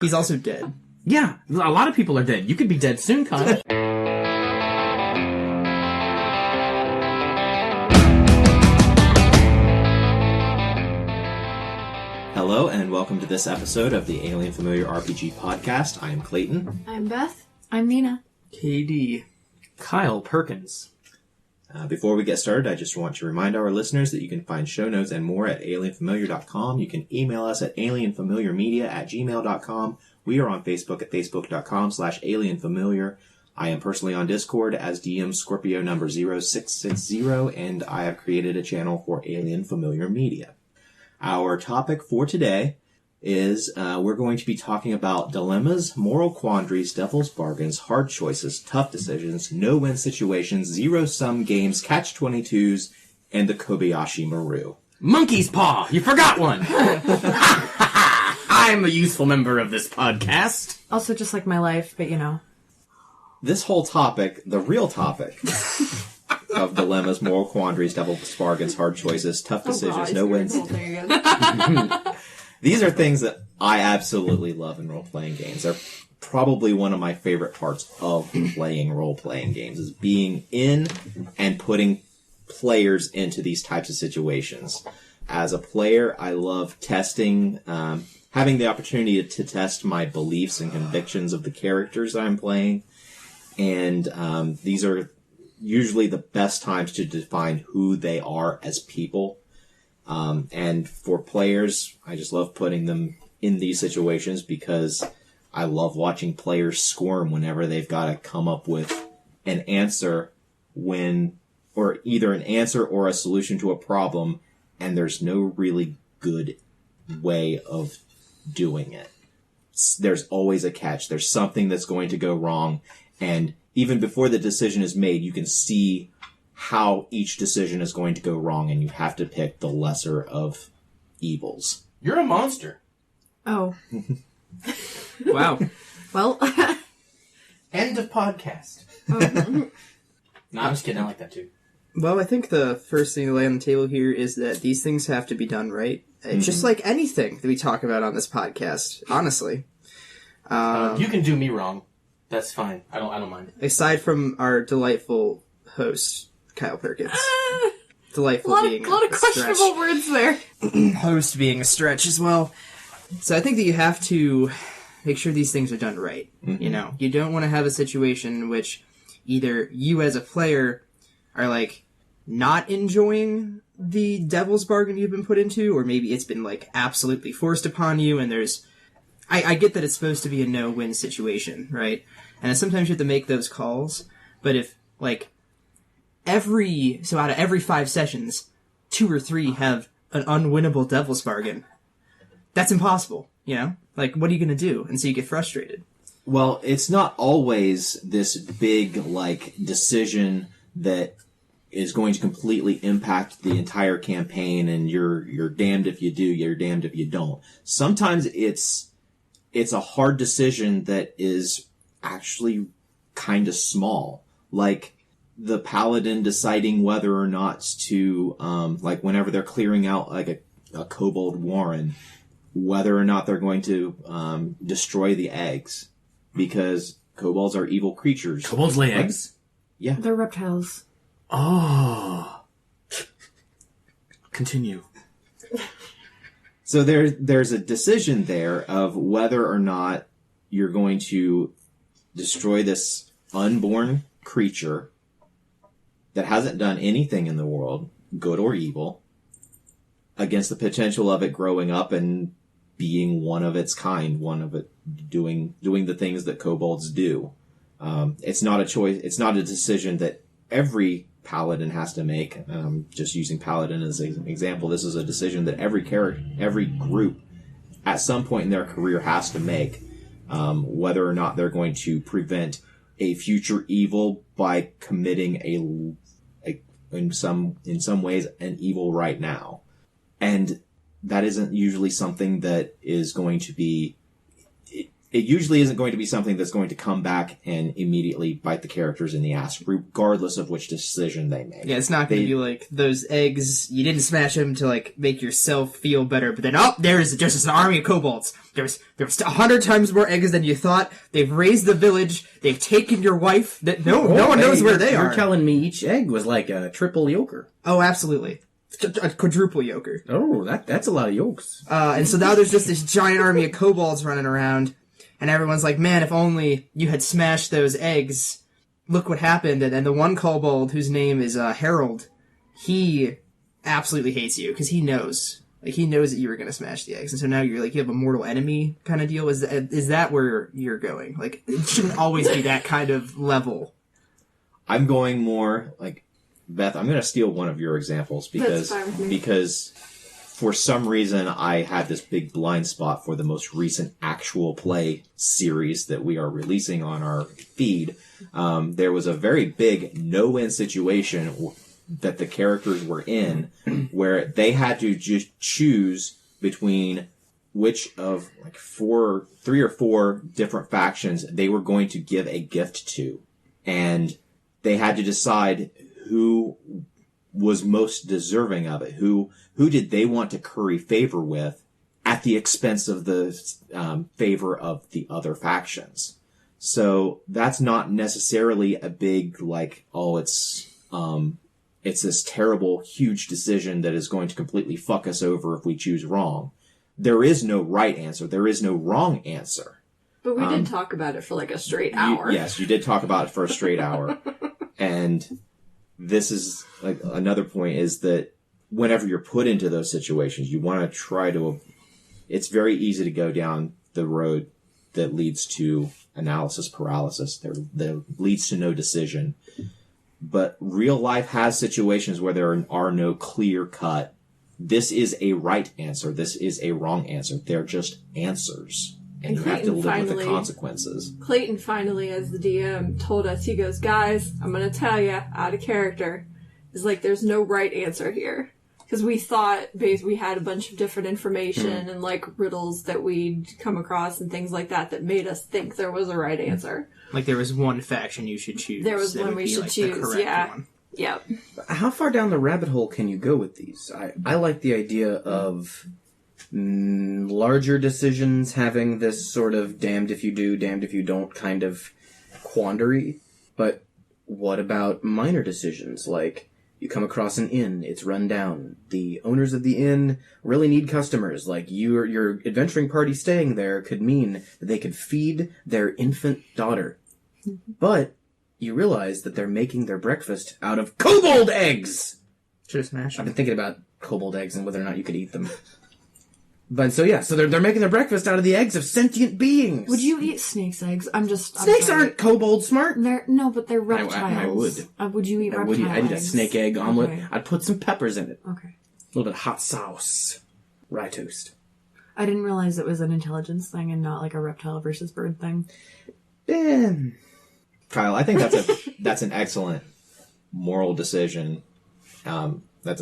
He's also dead. Yeah, a lot of people are dead. You could be dead soon, Kyle. Hello, and welcome to this episode of the Alien Familiar RPG Podcast. I am Clayton. I'm Beth. I'm Nina. KD. Kyle Perkins. Before we get started, I just want to remind our listeners that you can find show notes and more at alienfamiliar.com. You can email us at alienfamiliarmedia@gmail.com. We are on Facebook at facebook.com/alienfamiliar. I am personally on Discord as DM Scorpio number 0660, and I have created a channel for Alien Familiar Media. Our topic for today is we're going to be talking about dilemmas, moral quandaries, devil's bargains, hard choices, tough decisions, no-win situations, zero-sum games, catch-22s, and the Kobayashi Maru. Monkey's paw! You forgot one! I'm a useful member of this podcast. Also just like my life, but you know. This whole topic, the real topic of dilemmas, moral quandaries, devil's bargains, hard choices, tough decisions, no wins. These are things that I absolutely love in role-playing games. They're probably one of my favorite parts of playing role-playing games, is being in and putting players into these types of situations. As a player, I love testing, having the opportunity to test my beliefs and convictions of the characters I'm playing. And these are usually the best times to define who they are as people. And for players, I just love putting them in these situations because I love watching players squirm whenever they've got to come up with an answer or either an answer or a solution to a problem, and there's no really good way of doing it. There's always a catch. There's something that's going to go wrong, and even before the decision is made, you can see how each decision is going to go wrong, and you have to pick the lesser of evils. You're a monster. Oh. Wow. Well. End of podcast. No, I'm just kidding. I like that too. Well, I think the first thing to lay on the table here is that these things have to be done right. Just like anything that we talk about on this podcast, honestly. You can do me wrong. That's fine. I don't mind. Aside from our delightful host, Kyle Perkins. Delightful being a lot of questionable words there. Host being a stretch as well. So I think that you have to make sure these things are done right. Mm-hmm. You know, you don't want to have a situation in which either you as a player are like not enjoying the devil's bargain you've been put into, or maybe it's been like absolutely forced upon you, and there's I get that it's supposed to be a no-win situation, right? And sometimes you have to make those calls, but if like out of every 5 sessions, 2 or 3 have an unwinnable devil's bargain, that's impossible, you know? Like, what are you going to do? And so you get frustrated. Well, it's not always this big, like, decision that is going to completely impact the entire campaign, and you're damned if you do, you're damned if you don't. Sometimes it's a hard decision that is actually kind of small. Like, the paladin deciding whether or not to, like whenever they're clearing out like a kobold warren, whether or not they're going to destroy the eggs, because kobolds are evil creatures. Kobolds lay eggs? Yeah. They're reptiles. Oh. Continue. So there's a decision there of whether or not you're going to destroy this unborn creature that hasn't done anything in the world, good or evil, against the potential of it growing up and being one of its kind, one of it doing the things that kobolds do. It's not a choice. It's not a decision that every paladin has to make. Just using paladin as an example, this is a decision that every group at some point in their career has to make, whether or not they're going to prevent a future evil by committing in some ways an evil right now. And that isn't usually something that is going to be it usually isn't going to be something that's going to come back and immediately bite the characters in the ass, regardless of which decision they make. Yeah, it's not going to be like those eggs, you didn't smash them to, like, make yourself feel better, but then, there's just an army of kobolds. There's 100 times more eggs than you thought. They've raised the village. They've taken your wife. No one knows where they are. You're telling me each egg was like a triple yoker. Oh, absolutely. A quadruple yoker. Oh, that's a lot of yolks. And so now there's just this giant army of kobolds running around, and everyone's like, man, if only you had smashed those eggs. Look what happened. And the one kobold, whose name is Harold, he absolutely hates you, because he knows. Like, he knows that you were going to smash the eggs. And so now you're like, you have a mortal enemy kind of deal. Is that where you're going? Like, it shouldn't always be that kind of level. I'm going more, like, Beth, I'm going to steal one of your examples because for some reason I had this big blind spot for the most recent actual play series that we are releasing on our feed. There was a very big no-win situation that the characters were in where they had to just choose between which of like 3 or 4 different factions they were going to give a gift to. And they had to decide who was most deserving of it. Who did they want to curry favor with at the expense of the favor of the other factions? So that's not necessarily a big, like, it's this terrible, huge decision that is going to completely fuck us over if we choose wrong. There is no right answer. There is no wrong answer. But we did talk about it for like a straight hour. Yes, you did talk about it for a straight hour. And this is like another point is that whenever you're put into those situations, you want to try to, it's very easy to go down the road that leads to analysis paralysis, that leads to no decision. But real life has situations where there are no clear cut, this is a right answer, this is a wrong answer. They're just answers. And you have to live with the consequences. Clayton finally, as the DM, told us, he goes, guys, I'm going to tell you, out of character, is like, there's no right answer here. Because we thought we had a bunch of different information and like riddles that we'd come across and things like that made us think there was a right answer. Like there was one faction you should choose. There was one we should choose, yeah. One. Yep. How far down the rabbit hole can you go with these? I like the idea of larger decisions having this sort of damned if you do, damned if you don't kind of quandary. But what about minor decisions? Like, you come across an inn, it's run down. The owners of the inn really need customers. Like, your adventuring party staying there could mean that they could feed their infant daughter. But you realize that they're making their breakfast out of kobold eggs! Should have smashed them. I've been thinking about kobold eggs and whether or not you could eat them. But so they're making their breakfast out of the eggs of sentient beings. Would you eat snake's eggs? Snakes aren't kobold smart. No, but they're reptiles. I would. Would you eat reptiles? I'd eat a snake egg omelet. Okay. I'd put some peppers in it. Okay. A little bit of hot sauce. Rye toast. I didn't realize it was an intelligence thing and not like a reptile versus bird thing. Damn. Kyle, I think that's an excellent moral decision. That's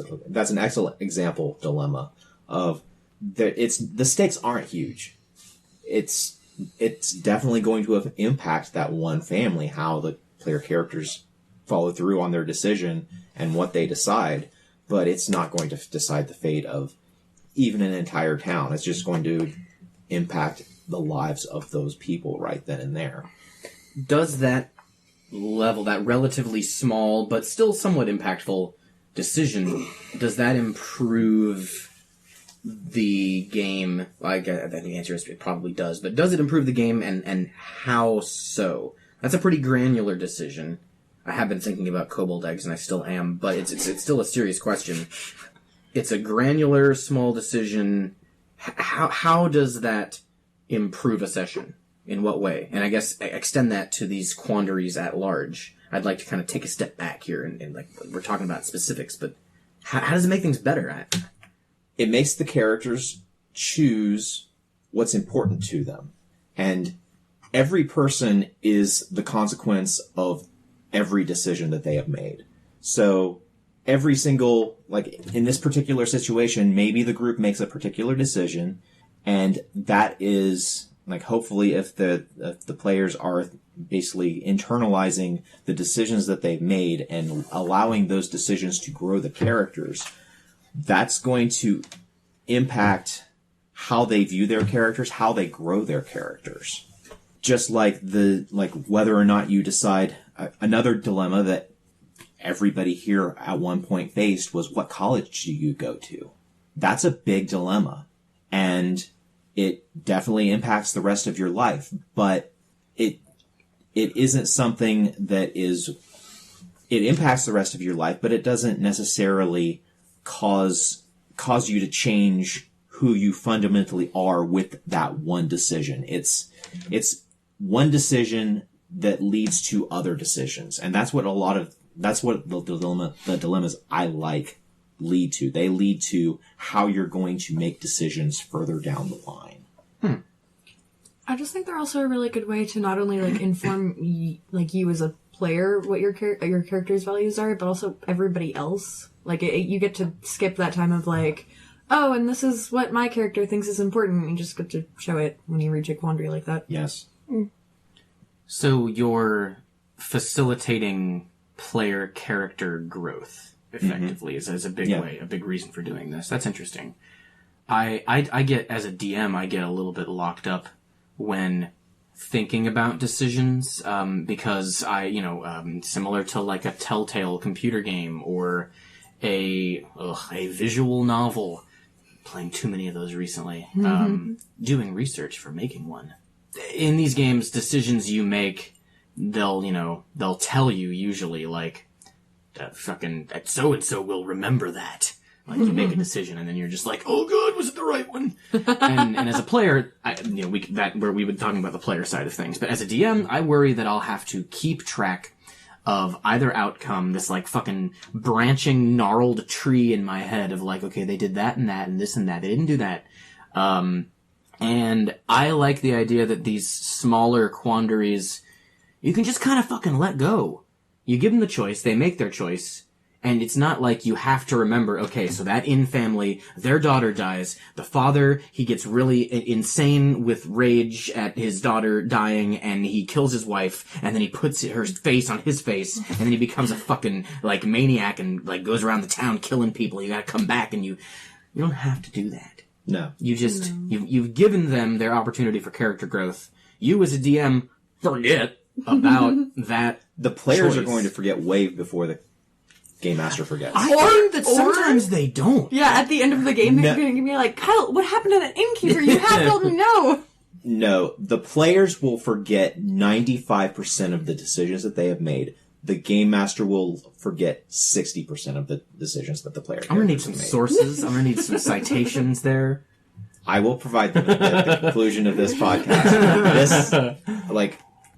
an excellent example dilemma of the stakes aren't huge. It's definitely going to impact that one family, how the player characters follow through on their decision and what they decide, but it's not going to decide the fate of even an entire town. It's just going to impact the lives of those people right then and there. Does that level, that relatively small but still somewhat impactful decision, does that improve the game? I think the answer is it probably does, but does it improve the game, and how so? That's a pretty granular decision. I have been thinking about kobold eggs, and I still am, but it's still a serious question. It's a granular, small decision. How does that improve a session? In what way? And I guess extend that to these quandaries at large. I'd like to kind of take a step back here, and like we're talking about specifics, but how does it make things better? It makes the characters choose what's important to them. And every person is the consequence of every decision that they have made. So every single, like in this particular situation, maybe the group makes a particular decision, and that is hopefully if the players are basically internalizing the decisions that they've made and allowing those decisions to grow the characters, that's going to impact how they view their characters, how they grow their characters. Just like whether or not you decide, another dilemma that everybody here at one point faced was, what college do you go to? That's a big dilemma. And it definitely impacts the rest of your life, but it isn't something that it impacts the rest of your life, but it doesn't necessarily cause you to change who you fundamentally are with that one decision. It's one decision that leads to other decisions. And that's what the dilemmas I like lead to. They lead to how you're going to make decisions further down the line. I just think they're also a really good way to not only inform you as a player what your character's values are, but also everybody else. You get to skip that time of oh, and this is what my character thinks is important. You just get to show it when you reach a quandary like that. Yes. So you're facilitating player character growth effectively is a big way, a big reason for doing this. That's interesting. I get, as a DM, I get a little bit locked up when thinking about decisions, because similar to a Telltale computer game or a visual novel, playing too many of those recently, doing research for making one. In these games, decisions you make, they'll tell you usually, fucking so-and-so will remember that. You make a decision, and then you're just like, "Oh God, was it the right one?" and as a player, we've been talking about the player side of things, but as a DM, I worry that I'll have to keep track of either outcome, this fucking branching, gnarled tree in my head of okay, they did that and that and this and that, they didn't do that. And I like the idea that these smaller quandaries, you can just kind of fucking let go. You give them the choice, they make their choice. And it's not like you have to remember, okay, so that in family, their daughter dies. The father, he gets really insane with rage at his daughter dying, and he kills his wife, and then he puts her face on his face, and then he becomes a fucking, maniac and, goes around the town killing people. You gotta come back, and you don't have to do that. No. You just, you've given them their opportunity for character growth. You as a DM, forget about that. The players choice. are going to forget way before the Game Master forgets. I think that sometimes they don't. Yeah, at the end of the game, they're going to be like, Kyle, what happened to that innkeeper? You have told me no. No, the players will forget 95% of the decisions that they have made. The Game Master will forget 60% of the decisions that the player I'm going to need some sources. I'm going to need some citations there. I will provide them at the conclusion of this podcast.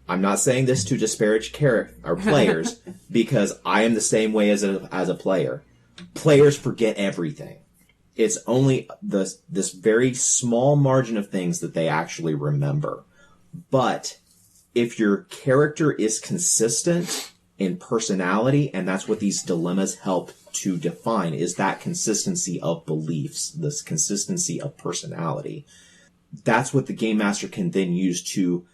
I'm not saying this to disparage players, because I am the same way as a player. Players forget everything. It's only this very small margin of things that they actually remember. But if your character is consistent in personality, and that's what these dilemmas help to define, is that consistency of beliefs, this consistency of personality. That's what the Game Master can then use to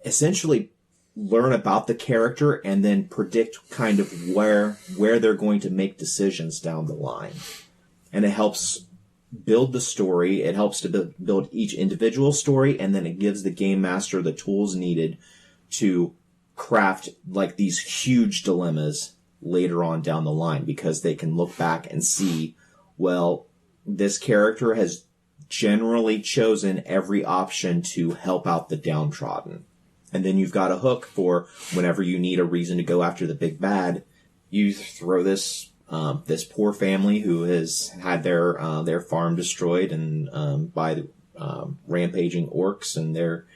essentially learn about the character and then predict kind of where they're going to make decisions down the line. And it helps build the story. It helps to build each individual story, and then it gives the Game Master the tools needed to craft these huge dilemmas later on down the line, because they can look back and see, well, this character has generally chosen every option to help out the downtrodden. And then you've got a hook for whenever you need a reason to go after the big bad. You throw this poor family who has had their farm destroyed and by the rampaging orcs, and their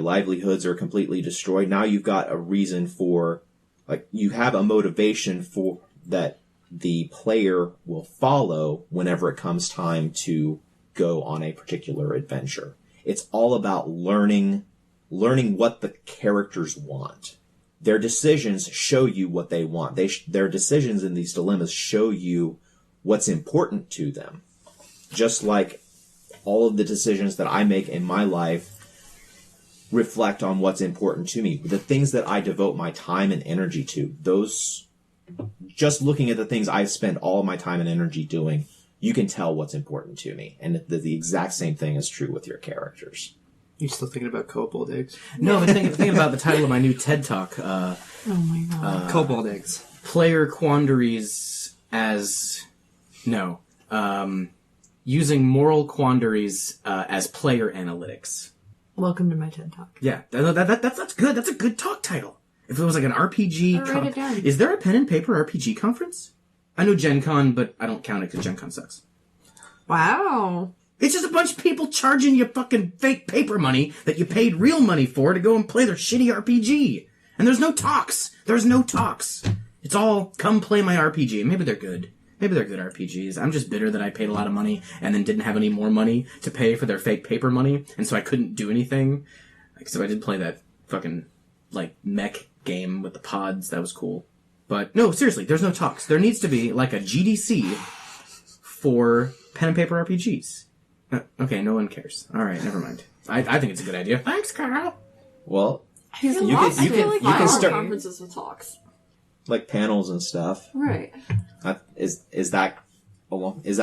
livelihoods are completely destroyed. Now you've got a reason for, you have a motivation for that the player will follow whenever it comes time to go on a particular adventure. It's all about learning what the characters want. Their decisions show you what they want. Their decisions in these dilemmas show you what's important to them. Just like all of the decisions that I make in my life reflect on what's important to me. The things that I devote my time and energy to, those, just looking at the things I spend all of my time and energy doing, you can tell what's important to me. And the exact same thing is true with your characters. You still thinking about kobold eggs? No, but thinking about the title of my new TED Talk. Oh my god. Kobold eggs. Player quandaries using moral quandaries as player analytics. Welcome to my TED Talk. Yeah, that's good. That's a good talk title. If it was like an RPG... I'll write it down. Is there a pen and paper RPG conference? I know Gen Con, but I don't count it because Gen Con sucks. Wow. It's just a bunch of people charging you fucking fake paper money that you paid real money for to go and play their shitty RPG. And there's no talks. There's no talks. It's all, come play my RPG. Maybe they're good. Maybe they're good RPGs. I'm just bitter that I paid a lot of money and then didn't have any more money to pay for their fake paper money, and so I couldn't do anything. So I did play that fucking, mech game with the pods. That was cool. But, no, seriously, there's no talks. There needs to be, a GDC for pen and paper RPGs. Okay, no one cares. Alright, never mind. I think it's a good idea. Thanks, Carl. Well, I feel you can start conferences with talks. like panels and stuff. Right. Is that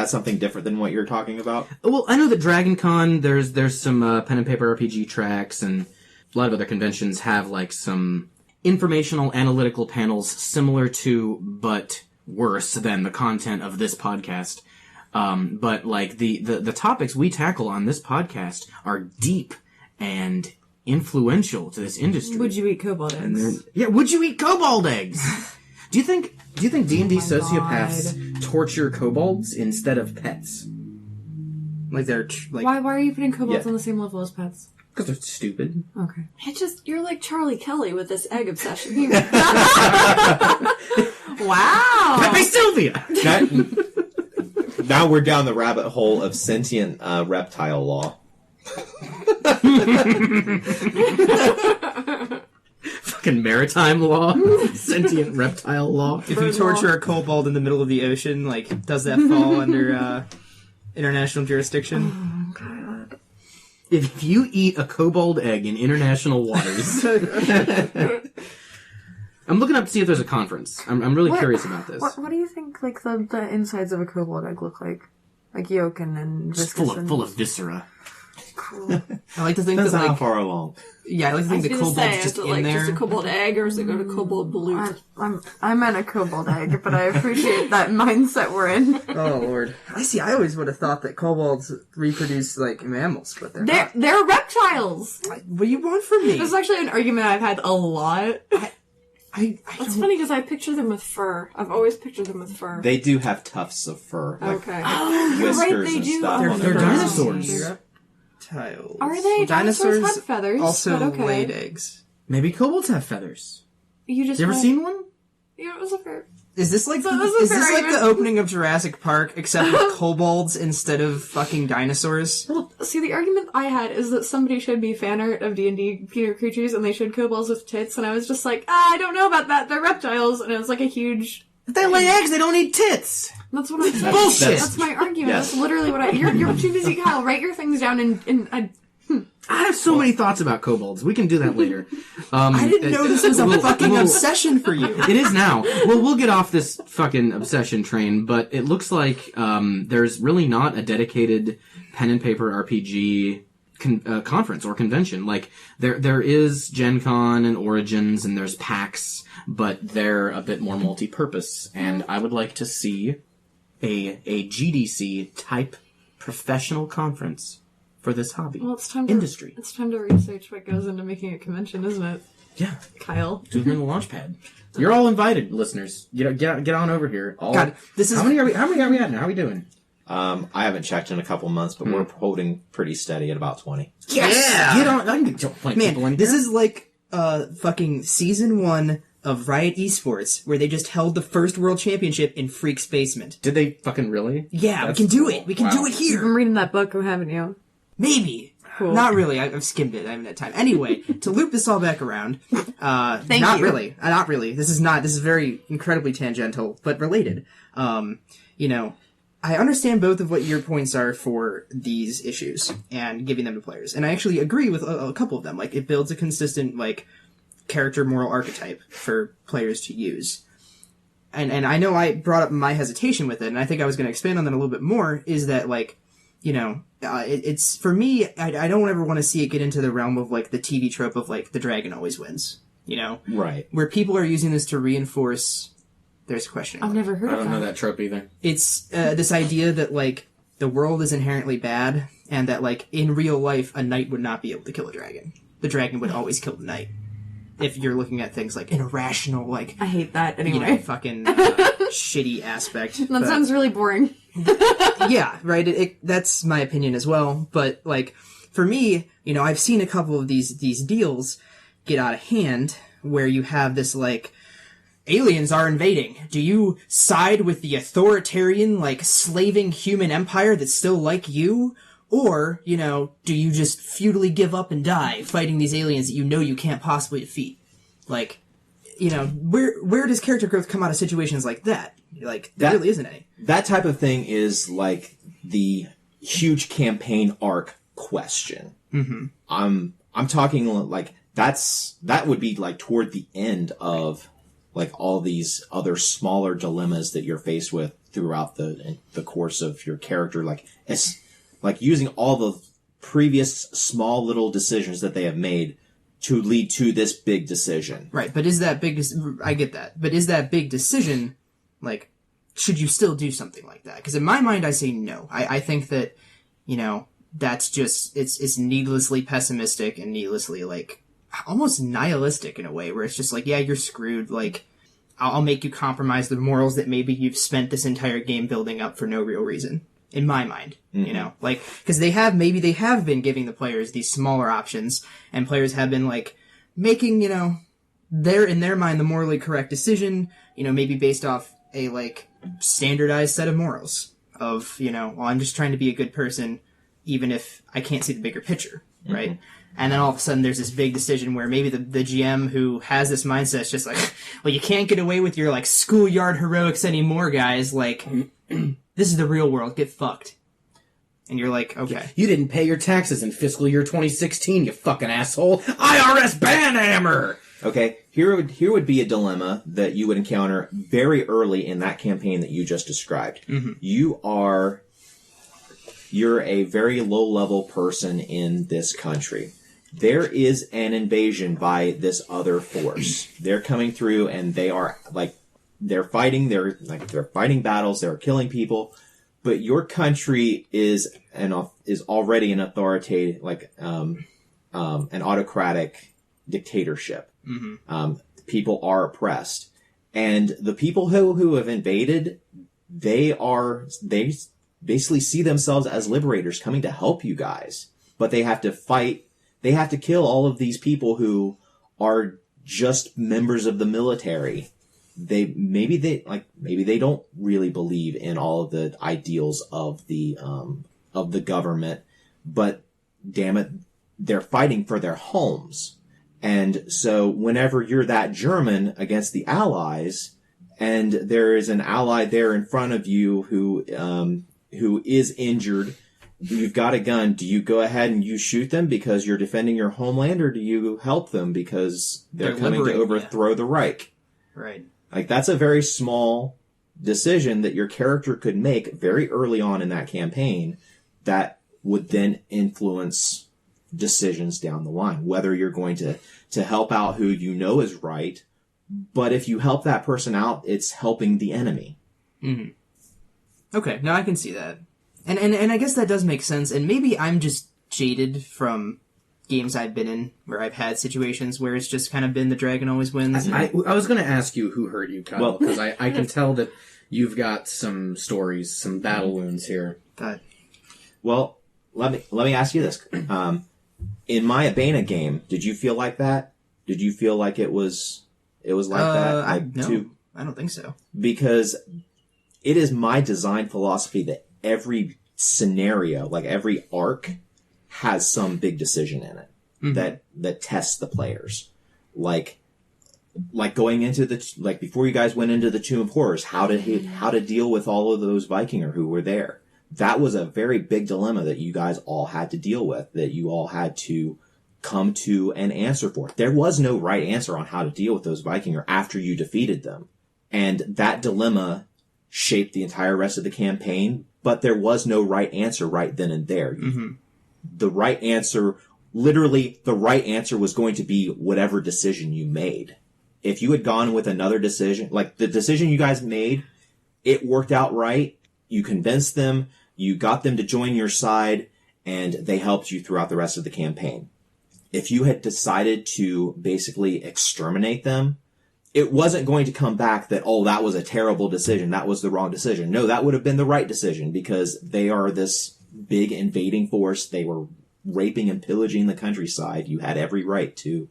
something different than what you're talking about? Well, I know that Dragon Con, there's some pen and paper RPG tracks, and a lot of other conventions have some informational analytical panels similar to, but worse than the content of this podcast. But the topics we tackle on this podcast are deep and influential to this industry. Would you eat kobold eggs? Yeah, would you eat kobold eggs? Do you think D&D sociopaths torture kobolds instead of pets? Why are you putting kobolds on the same level as pets? Because they're stupid. Okay. You're like Charlie Kelly with this egg obsession here. Wow. Pepe Sylvia! Now we're down the rabbit hole of sentient reptile law. Fucking maritime law. Sentient reptile law. If you torture a kobold in the middle of the ocean, does that fall under international jurisdiction? Oh, God. If you eat a kobold egg in international waters... I'm looking up to see if there's a conference. I'm really curious about this. What do you think, the insides of a kobold egg look like? Like yolk and Just viscous full of viscera. Cool. I like to think Depends that, how far along. Yeah, I like to think the kobold's just in there. Just a kobold egg, or is it go to kobold balut? I meant a kobold egg, but I appreciate that mindset we're in. Oh, Lord. I always would have thought that kobolds reproduce, mammals, but they're not. They're reptiles! What do you want from me? This is actually an argument I've had a lot. That's funny because I picture them with fur. I've always pictured them with fur. They do have tufts of fur. Okay. Oh, you're right, whiskers they and do. stuff Oh, on They're their dinosaurs. Reptiles. Are they? Dinosaurs have feathers, also but okay. laid eggs. Maybe kobolds have feathers. You just You ever seen one? Yeah, it was a fair. Is this like So this is very the opening of Jurassic Park, except with kobolds instead of fucking dinosaurs? Well, see, the argument I had is that somebody showed me fan art of D&D Peter creatures, and they showed kobolds with tits, and I was just like, I don't know about that. They're reptiles, and it was a huge. If they lay eggs, they don't need tits. That's what I'm saying. Bullshit. That's my argument. Yes. That's literally what You're too busy, Kyle. Write your things down in I have so many thoughts about kobolds. We can do that later. I didn't know this was a fucking obsession for you. It is now. Well, we'll get off this fucking obsession train, but it looks like there's really not a dedicated pen and paper RPG conference or convention. There is Gen Con and Origins, and there's PAX, but they're a bit more multi-purpose, and I would like to see a GDC-type professional conference for this hobby. Well, it's time industry. It's time to research what goes into making a convention, isn't it? Yeah. Kyle. Do it in the launch pad. You're all invited, listeners. Get on over here. God, this is how many are we at now? How are we doing? I haven't checked in a couple months, but we're holding pretty steady at about 20. Yes! Yeah! Get on. I can get people in Man, this here. is like fucking season 1 of Riot Esports, where they just held the first world championship in Freak's basement. Did they fucking really? Yeah, That's we can do cool. it. We can Wow. do it You've here. been reading that book, haven't you? Maybe. Cool. Not really. I've skimmed it. I haven't had time. Anyway, to loop this all back around, not you. really. Not really. This is very incredibly tangential, but related. I understand both of what your points are for these issues and giving them to players. And I actually agree with a couple of them. Like, it builds a consistent, like, character moral archetype for players to use. And I know I brought up my hesitation with it, and I think I was going to expand on that a little bit more, is that, like, you know, it's, for me, I don't ever want to see it get into the realm of, like, the TV trope of, like, the dragon always wins, you know? Right. Where people are using this to reinforce... There's a question. I've never heard I of don't that. know that trope either. It's this idea that, like, the world is inherently bad, and that, like, in real life, a knight would not be able to kill a dragon. The dragon would always kill the knight. If you're looking at things like an irrational, like, I hate that you know, anyway. fucking shitty aspect. That But, sounds really boring. yeah, right. That's my opinion as well. But, like, for me, you know, I've seen a couple of these deals get out of hand where you have this, like, aliens are invading. Do you side with the authoritarian, like, slaving human empire that's still like you? Or, you know, do you just futilely give up and die fighting these aliens that you know you can't possibly defeat? Like, you know, where does character growth come out of situations like that? Like, there really isn't any. That type of thing is like the huge campaign arc question. Mm-hmm. I'm talking like that would be like toward the end of like all these other smaller dilemmas that you're faced with throughout the course of your character, like using all the previous small little decisions that they have made to lead to this big decision. Right, but is that big... I get that. But is that big decision, like, should you still do something like that? Because in my mind, I say no. I think that, you know, that's just... It's needlessly pessimistic and needlessly, like, almost nihilistic in a way, where it's just like, yeah, you're screwed, like, I'll make you compromise the morals that maybe you've spent this entire game building up for no real reason. In my mind, you know, like, because they have been giving the players these smaller options, and players have been, like, making, you know, in their mind, the morally correct decision, you know, maybe based off a, like, standardized set of morals of, you know, well, I'm just trying to be a good person, even if I can't see the bigger picture, right? Mm-hmm. And then all of a sudden there's this big decision where maybe the GM who has this mindset is just like, well, you can't get away with your, like, schoolyard heroics anymore, guys, like... This is the real world. Get fucked. And you're like, okay. You didn't pay your taxes in fiscal year 2016, you fucking asshole. IRS banhammer! Okay, here would be a dilemma that you would encounter very early in that campaign that you just described. Mm-hmm. You're a very low-level person in this country. There is an invasion by this other force. They're coming through and they are, like, they're fighting battles, they're killing people, but your country is already an authoritative, like, an autocratic dictatorship. Mm-hmm. People are oppressed. And the people who have invaded, they basically see themselves as liberators coming to help you guys. But they have to fight, they have to kill all of these people who are just members of the military. Maybe they don't really believe in all of the ideals of the government, but damn it, they're fighting for their homes. And so whenever you're that German against the Allies, and there is an ally there in front of you who is injured, you've got a gun, do you go ahead and you shoot them because you're defending your homeland, or do you help them because they're coming to overthrow the Reich? Right. Like, that's a very small decision that your character could make very early on in that campaign that would then influence decisions down the line. Whether you're going to help out who you know is right, but if you help that person out, it's helping the enemy. Mm-hmm. Okay, now I can see that. And I guess that does make sense, and maybe I'm just jaded from... games I've been in where I've had situations where it's just kind of been the dragon always wins. I was going to ask you who hurt you, Kyle, because I can tell that you've got some stories, some battle wounds here. Well, let me ask you this: in my Abena game, did you feel like that? Did you feel like it was like that? No, I don't think so. Because it is my design philosophy that every scenario, like every arc, has some big decision in it that tests the players. Like, like going into before you guys went into the Tomb of Horrors, how to deal with all of those Vikinger who were there. That was a very big dilemma that you guys all had to deal with, that you all had to come to an answer for. There was no right answer on how to deal with those Vikinger after you defeated them. And that dilemma shaped the entire rest of the campaign, but there was no right answer right then and there. Mm-hmm. The right answer was going to be whatever decision you made. If you had gone with another decision, like the decision you guys made, it worked out right. You convinced them, you got them to join your side, and they helped you throughout the rest of the campaign. If you had decided to basically exterminate them, it wasn't going to come back that, oh, that was a terrible decision, that was the wrong decision. No, that would have been the right decision, because they are this big invading force. They were raping and pillaging the countryside. You had every right to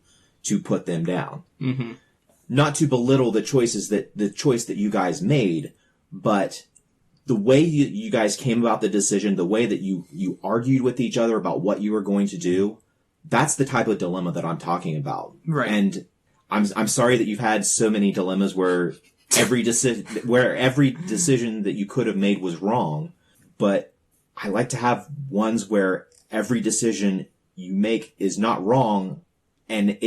put them down. Mm-hmm. Not to belittle the choice that you guys made, but the way you guys came about the decision, the way that you argued with each other about what you were going to do, that's the type of dilemma that I'm talking about. Right. And I'm sorry that you've had so many dilemmas where every decision that you could have made was wrong, but I like to have ones where every decision you make is not wrong, and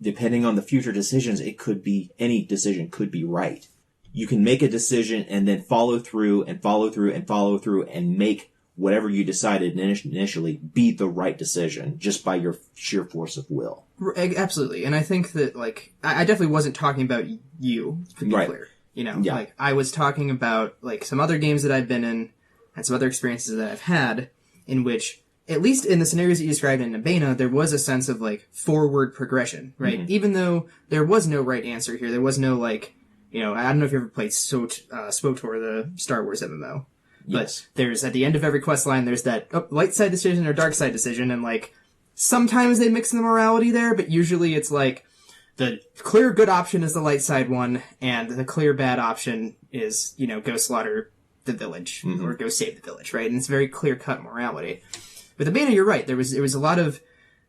depending on the future decisions, any decision could be right. You can make a decision and then follow through and make whatever you decided initially be the right decision just by your sheer force of will. Absolutely. And I think that, I definitely wasn't talking about you, to be clear. Yeah. I was talking about, some other games that I've been in and some other experiences that I've had in which, at least in the scenarios that you described in Nabena, there was a sense of, forward progression, right? Mm-hmm. Even though there was no right answer here, there was no, I don't know if you ever played SWTOR, the Star Wars MMO. Yes. But there's, at the end of every quest line, there's that light side decision or dark side decision, and, sometimes they mix the morality there, but usually it's, the clear good option is the light side one, and the clear bad option is, go slaughter the village, mm-hmm. or go save the village, right? And it's very clear-cut morality. With the beta, you're right. There was a lot of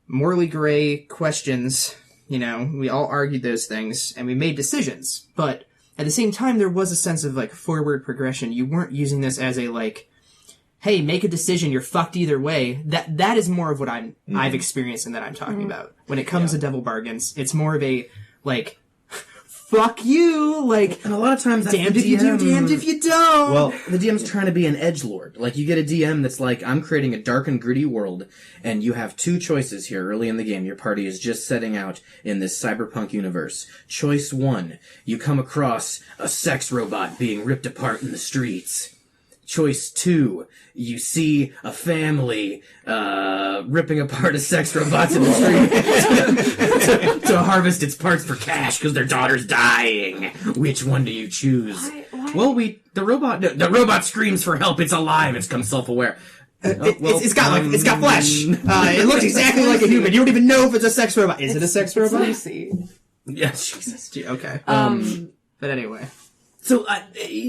morally gray questions. We all argued those things, and we made decisions. But at the same time, there was a sense of, forward progression. You weren't using this as a, hey, make a decision, you're fucked either way. That is more of what I've experienced and that I'm talking about. When it comes to Devil Bargains, it's more of a, fuck you, and a lot of times that's damned the if you DM, do, damned if you don't. Well, the DM's trying to be an edgelord. You get a DM that's I'm creating a dark and gritty world, and you have two choices here early in the game. Your party is just setting out in this cyberpunk universe. Choice 1, you come across a sex robot being ripped apart in the streets. Choice 2, you see a family ripping apart a sex robot in the street to harvest its parts for cash because their daughter's dying. Which one do you choose? Why? Well, the robot screams for help. It's alive. It's become self-aware. It's got flesh. It looks exactly like a human. You don't even know if it's a sex robot. Is it a sex robot? Lucy. Yes, Jesus. Okay. But anyway, so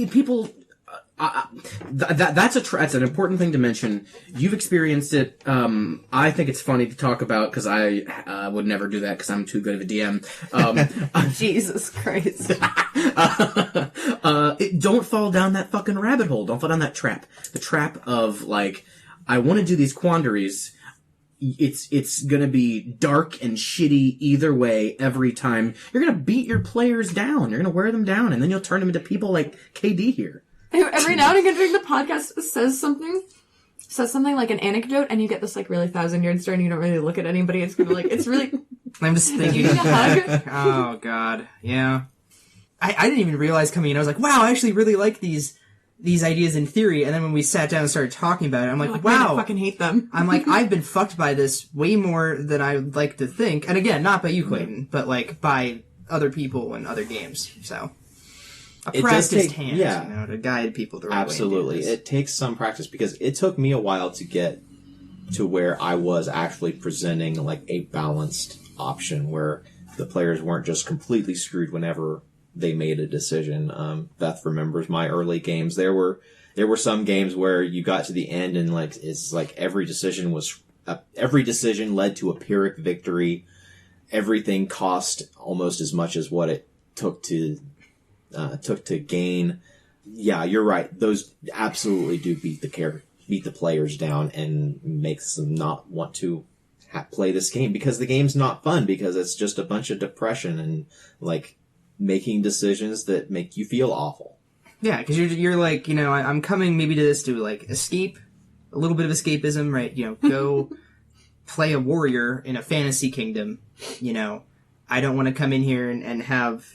people. That's an important thing to mention. You've experienced it. I think it's funny to talk about because I would never do that because I'm too good of a DM. Jesus Christ. Don't fall down that fucking rabbit hole. Don't fall down that trap. The trap of I want to do these quandaries. It's gonna be dark and shitty either way every time. You're gonna beat your players down. You're gonna wear them down, and then you'll turn them into people like KD here. Every now and again during the podcast says something like an anecdote, and you get this really 1,000-yard stare, and you don't really look at anybody. It's kind of it's really. I'm just thinking. a hug? Oh God, yeah. I didn't even realize coming in. I was like, wow, I actually really like these ideas in theory. And then when we sat down and started talking about it, I'm like, wow, I fucking hate them. I'm like, I've been fucked by this way more than I would like to think. And again, not by you, Clayton, but by other people and other games. So. A practiced hand, to guide people the right way. Absolutely. It takes some practice because it took me a while to get to where I was actually presenting a balanced option where the players weren't just completely screwed whenever they made a decision. Beth remembers my early games. There were some games where you got to the end and every decision led to a Pyrrhic victory. everything cost almost as much as what it took to gain. Yeah, you're right. Those absolutely do beat the players down and makes them not want to play this game, because the game's not fun, because it's just a bunch of depression and like making decisions that make you feel awful. Yeah, because you're like, I'm coming maybe to this to like escape, a little bit of escapism, right? Go play a warrior in a fantasy kingdom. I don't want to come in here and have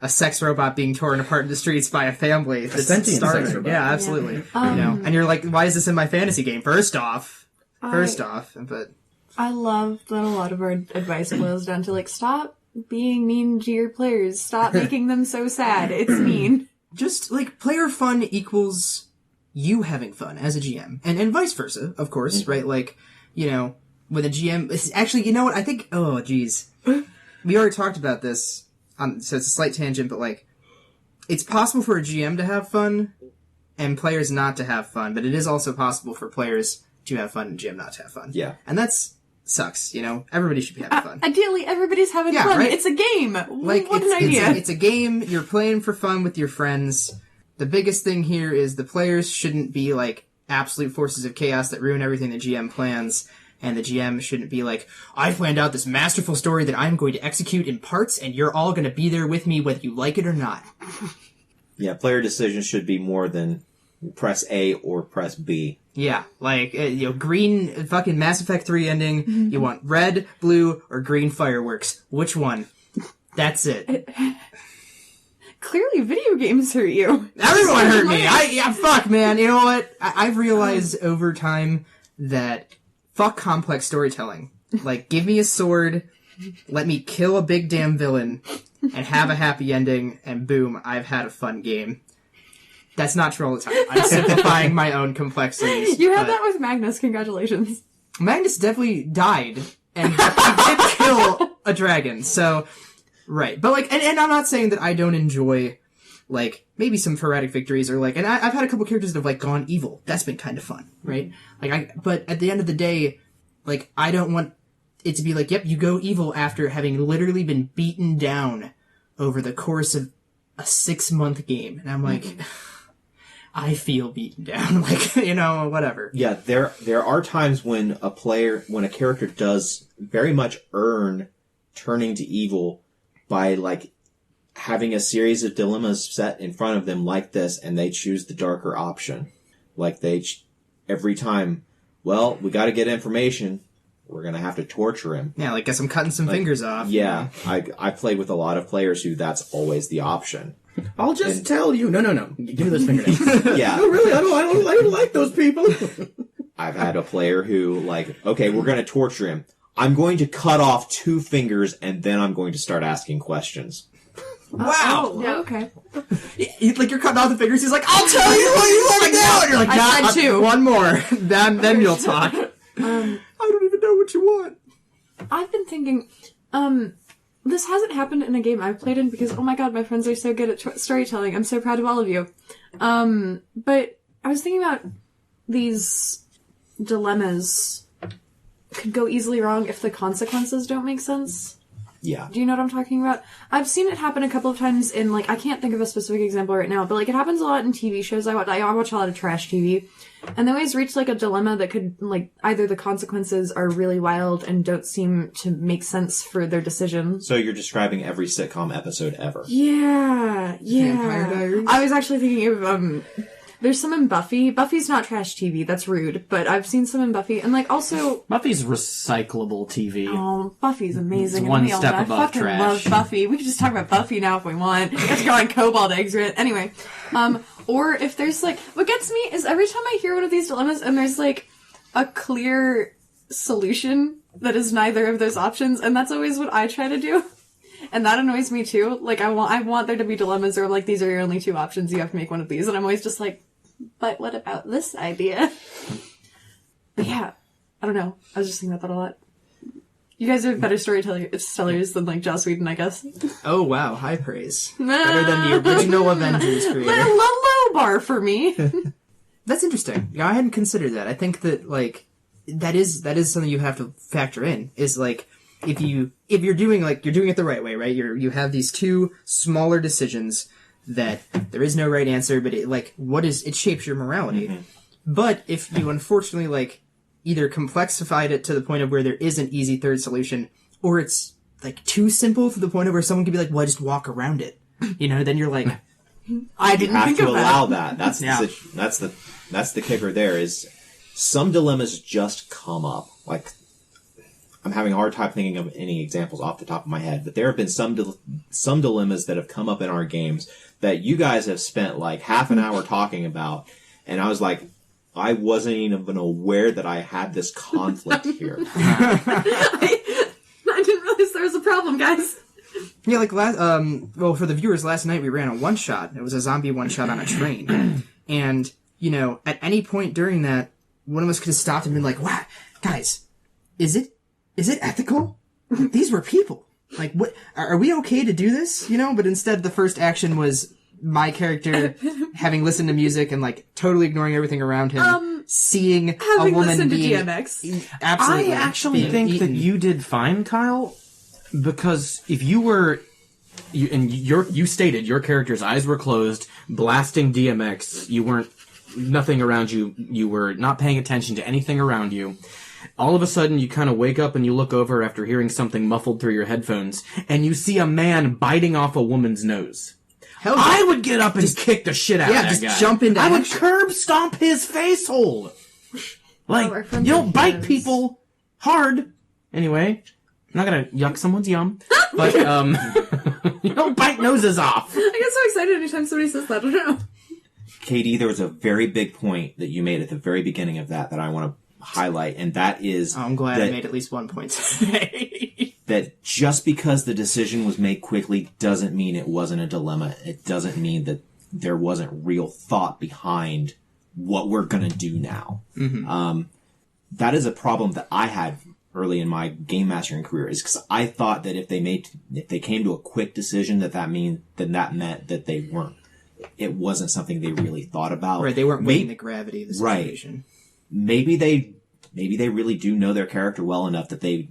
a sex robot being torn apart in the streets by a family that's sentient starving. sex robot. Yeah, absolutely. And you're like, why is this in my fantasy game? First off, but I love that a lot of our advice boils down to like, stop being mean to your players. Stop making them so sad. It's mean. Just like player fun equals you having fun as a GM, and vice versa, of course, right? Like, with a GM, actually, you know what? I think, oh, geez. We already talked about this, so it's a slight tangent, but like, it's possible for a GM to have fun and players not to have fun, but it is also possible for players to have fun and GM not to have fun. Yeah. And that's sucks, Everybody should be having fun. Ideally, everybody's having fun. Right? It's a game. Like, what an idea. It's a game. You're playing for fun with your friends. The biggest thing here is the players shouldn't be like absolute forces of chaos that ruin everything the GM plans. And the GM shouldn't be like, I planned out this masterful story that I'm going to execute in parts, and you're all going to be there with me whether you like it or not. Yeah, player decisions should be more than press A or press B. Yeah, like, green fucking Mass Effect 3 ending, you want red, blue, or green fireworks. Which one? That's it. Clearly, video games hurt you. Everyone hurt me! Fuck, man. You know what? I've realized over time that fuck complex storytelling. Like, give me a sword, let me kill a big damn villain, and have a happy ending, and boom, I've had a fun game. That's not true all the time. I'm simplifying my own complexities. You had that with Magnus. Congratulations. Magnus definitely died, and he did kill a dragon, so, right. But, like, and I'm not saying that I don't enjoy, like, maybe some sporadic victories, or, like, and I've had a couple characters that have, like, gone evil. That's been kind of fun, right? Like, but at the end of the day, like, I don't want it to be like, yep, you go evil after having literally been beaten down over the course of a 6-month game. And I'm like, I feel beaten down, like, whatever. Yeah, there are times when a character does very much earn turning to evil by, like, having a series of dilemmas set in front of them like this, and they choose the darker option. Like, every time, well, we gotta get information, we're gonna have to torture him. Yeah, like, guess I'm cutting some fingers off. Yeah, I played with a lot of players who that's always the option. I'll just tell you. No. Give me those fingernails. Yeah. No, really, I don't like those people. I've had a player who, like, okay, we're going to torture him. I'm going to cut off 2 fingers, and then I'm going to start asking questions. Wow! Oh, yeah, okay. Like, you're cutting off the fingers, he's like, I'll tell you what you want to do! And you're like, I said 2. One more. Then you'll talk. I don't even know what you want. I've been thinking, this hasn't happened in a game I've played in because, oh my god, my friends are so good at storytelling. I'm so proud of all of you. But I was thinking about these dilemmas could go easily wrong if the consequences don't make sense. Yeah. Do you know what I'm talking about? I've seen it happen a couple of times in, like, I can't think of a specific example right now, but, like, it happens a lot in TV shows. I watch a lot of trash TV. And they always reach, like, a dilemma that could, like, either the consequences are really wild and don't seem to make sense for their decision. So you're describing every sitcom episode ever. Yeah. Vampire Diaries? I was actually thinking of, there's some in Buffy. Buffy's not trash TV, that's rude, but I've seen some in Buffy. And, like, also... Buffy's recyclable TV. Oh, Buffy's amazing. It's one and step I above fucking trash. love Buffy. We could just talk about Buffy now if we want. We have to go on cobalt eggs, right? Anyway. Or if there's, like... What gets me is every time I hear one of these dilemmas and there's, like, a clear solution that is neither of those options, and that's always what I try to do. And that annoys me, too. Like, I want there to be dilemmas or, like, these are your only 2 options, you have to make one of these. And I'm always just like, but what about this idea? But yeah, I don't know. I was just thinking about that a lot. You guys are better storytellers than, like, Joss Whedon, I guess. Oh, wow. High praise. Better than the original Avengers creator. Low bar for me. That's interesting. Yeah, I hadn't considered that. I think that, like, that is something you have to factor in. Is, like, if you're doing it the right way, right? You have these two smaller decisions that there is no right answer, but it shapes your morality. Mm-hmm. But if you unfortunately either complexified it to the point of where there is an easy third solution, or it's too simple to the point of where someone could be like, well, I just walk around it. Then you're like, I didn't think of that. You have to allow that. That's the kicker there is some dilemmas just come up. I'm having a hard time thinking of any examples off the top of my head, but there have been some dilemmas that have come up in our games that you guys have spent half an hour talking about, and I was like, I wasn't even aware that I had this conflict here. I didn't realize there was a problem, guys. Yeah, for the viewers, last night we ran a one-shot. It was a zombie one-shot on a train. And, at any point during that, one of us could have stopped and been like, wow, guys, is it ethical? These were people. What, are we okay to do this? But instead the first action was my character having listened to music and totally ignoring everything around him, seeing a woman being DMX. Absolutely. I actually think that you did fine, Kyle, because if you were, you stated your character's eyes were closed, blasting DMX, you weren't, nothing around you, you were not paying attention to anything around you. All of a sudden, you kind of wake up and you look over after hearing something muffled through your headphones, and you see a man biting off a woman's nose. Hell yeah. I would get up and kick the shit out of that guy. Yeah, just jump into I would action. curb stomp his face hole. You don't bite people hard. Anyway, I'm not gonna yuck someone's yum, but you don't bite noses off. I get so excited anytime somebody says that. I don't know. Katie, there was a very big point that you made at the very beginning of that I want to highlight, and that is... I'm glad I made at least 1 point today. That just because the decision was made quickly doesn't mean it wasn't a dilemma. It doesn't mean that there wasn't real thought behind what we're going to do now. Mm-hmm. That is a problem that I had early in my game mastering career, is because I thought that if they came to a quick decision, that meant that they weren't. It wasn't something they really thought about. Right, they weren't weighing the gravity of the situation. Right. Maybe they really do know their character well enough that they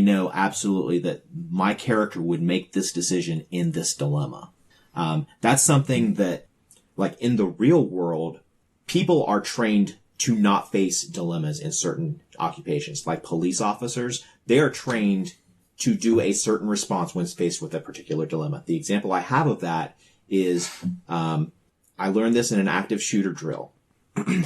know absolutely that my character would make this decision in this dilemma. That's something that, in the real world, people are trained to not face dilemmas in certain occupations. Like police officers, they are trained to do a certain response when faced with a particular dilemma. The example I have of that is, I learned this in an active shooter drill.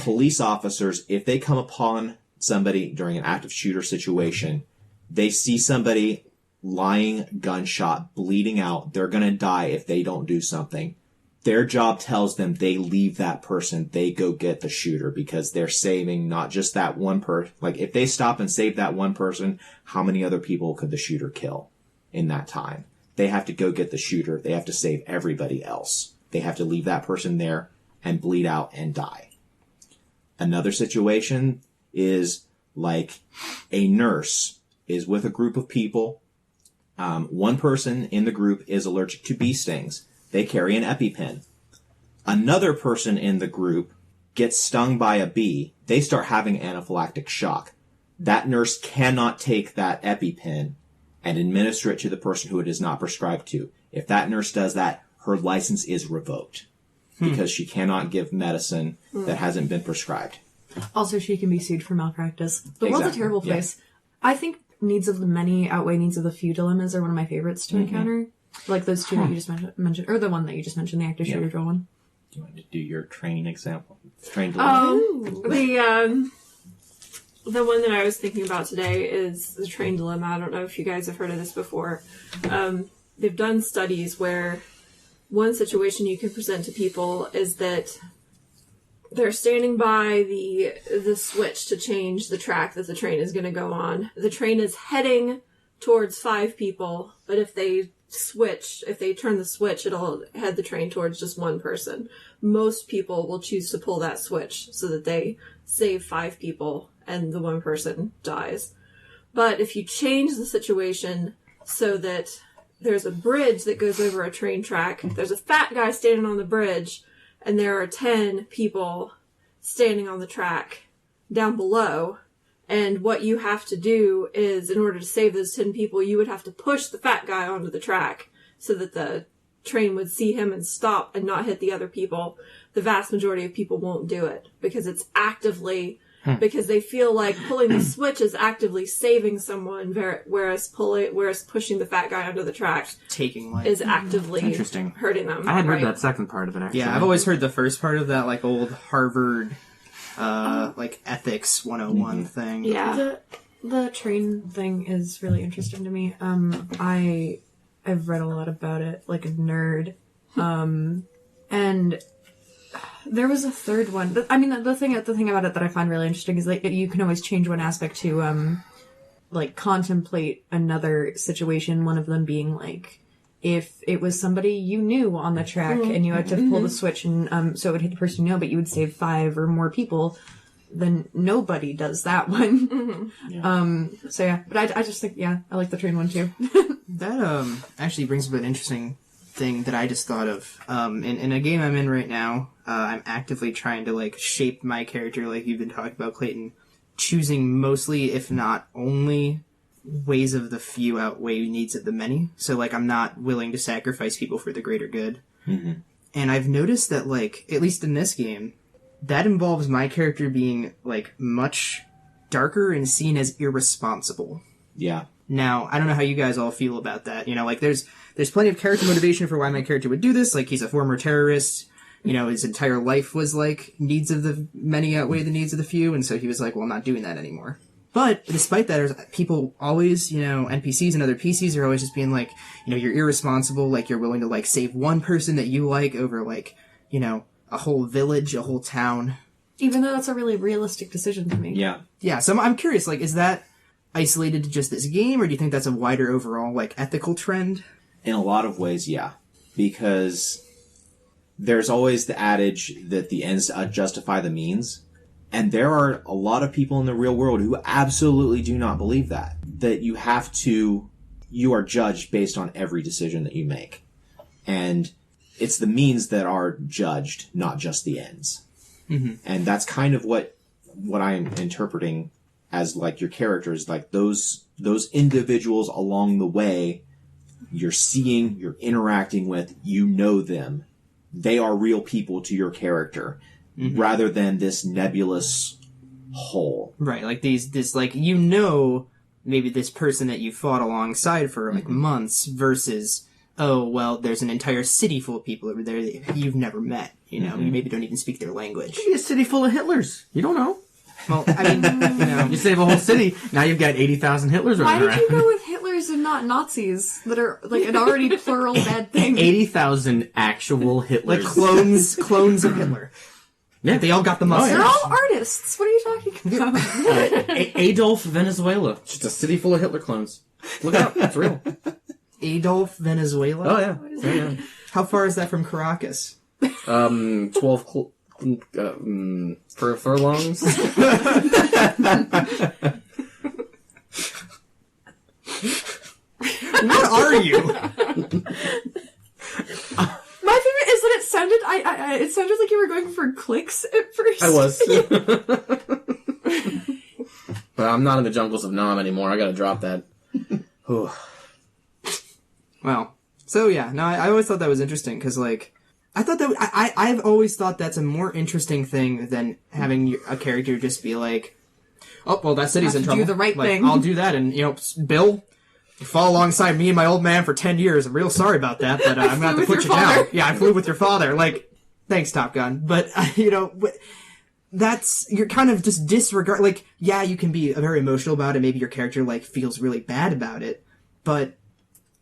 Police officers, if they come upon somebody during an active shooter situation, they see somebody lying gunshot, bleeding out, they're going to die if they don't do something. Their job tells them they leave that person, they go get the shooter, because they're saving not just that one person. If they stop and save that one person, how many other people could the shooter kill in that time? They have to go get the shooter. They have to save everybody else. They have to leave that person there and bleed out and die. Another situation is a nurse is with a group of people. One person in the group is allergic to bee stings. They carry an EpiPen. Another person in the group gets stung by a bee. They start having anaphylactic shock. That nurse cannot take that EpiPen and administer it to the person who it is not prescribed to. If that nurse does that, her license is revoked because she cannot give medicine that hasn't been prescribed. Also, she can be sued for malpractice. The world's a terrible place. Yeah. I think needs of the many outweigh needs of the few dilemmas are one of my favorites to encounter. Those two that you just mentioned, or the one that you just mentioned, the active shooter drill one. Do you want to do your train example? Train dilemma? The one that I was thinking about today is the train dilemma. I don't know if you guys have heard of this before. They've done studies where one situation you can present to people is that they're standing by the switch to change the track that the train is going to go on. The train is heading towards 5 people, but if they turn the switch, it'll head the train towards just one person. Most people will choose to pull that switch so that they save 5 people and the one person dies. But if you change the situation so that there's a bridge that goes over a train track, there's a fat guy standing on the bridge, and there are 10 people standing on the track down below, And what you have to do is, in order to save those 10 people, you would have to push the fat guy onto the track so that the train would see him and stop and not hit the other people. The vast majority of people won't do it because it's actively, because they feel like pulling the switch is actively saving someone, whereas pushing the fat guy onto the track Taking life. is actively Interesting. hurting them. I had heard right? that second part of it, actually. Yeah, I've always heard the first part of that, like, old Harvard, like, ethics 101 thing. Yeah. The train thing is really interesting to me. I've read a lot about it, like a nerd. And there was a third one. I mean, the thing about it that I find really interesting is like you can always change one aspect to like contemplate another situation. One of them being like if it was somebody you knew on the track and you had to pull the switch and so it would hit the person you know, but you would save 5 or more people. Then nobody does that one. So yeah, but I just think I like the train one too. That actually brings up an interesting thing that I just thought of. In a game I'm in right now, I'm actively trying to like shape my character, like you've been talking about, Clayton, choosing mostly, if not only, ways of the few outweigh needs of the many. So like I'm not willing to sacrifice people for the greater good. And I've noticed that like, at least in this game, that involves my character being like much darker and seen as irresponsible. Yeah. Now, I don't know how you guys all feel about that. You know, like there's plenty of character motivation for why my character would do this. Like he's a former terrorist. You know, his entire life was like needs of the many outweigh the needs of the few, and so he was like, well, I'm not doing that anymore. But despite that, there's people always, you know, NPCs and other PCs are always just being like, you know, you're irresponsible, like you're willing to like save one person that you like over like, you know, a whole village, a whole town. Even though that's a really realistic decision to me. Yeah. Yeah, so I'm curious, like, is that isolated to just this game, or do you think that's a wider overall, like, ethical trend? In a lot of ways, yeah. Because there's always the adage that the ends justify the means. And there are a lot of people in the real world who absolutely do not believe that. That you are judged based on every decision that you make. And it's the means that are judged, not just the ends. And that's kind of what I'm interpreting as like your characters, like those individuals along the way you're seeing, you're interacting with, you know them. They are real people to your character rather than this nebulous whole. Right, like this like, you know, maybe this person that you fought alongside for like months versus, oh, well, there's an entire city full of people over there that you've never met. You know, you maybe don't even speak their language. Maybe a city full of Hitlers. You don't know. Well, I mean, you know. You save a whole city, now you've got 80,000 Hitlers Why running did you around. go with Hitlers and not Nazis that are like an already plural bad thing? 80,000 actual Hitlers. Like clones of Hitler. Yeah. They all got the mustache. They're all artists. What are you talking about? Adolf, Venezuela. Just a city full of Hitler clones. Look out, it's real. Adolf, Venezuela? Oh, yeah. How far is that from Caracas? 12 furlongs. Where are you? My favorite is that it sounded like you were going for clicks at first. I was. But I'm not in the jungles of Nam anymore. I gotta drop that. Well, so yeah, no, I always thought that was interesting, because, like, I thought that, I've always thought that's a more interesting thing than having a character just be like, oh, well, that city's in to trouble. do the right Like, thing. I'll do that, and, you know, Bill, you fall alongside me and my old man for 10 years. I'm real sorry about that, but I'm gonna have to put you down. Yeah, I flew with your father. Like, thanks, Top Gun. But, you know, you're kind of just disregard, like, yeah, you can be very emotional about it. Maybe your character, like, feels really bad about it, but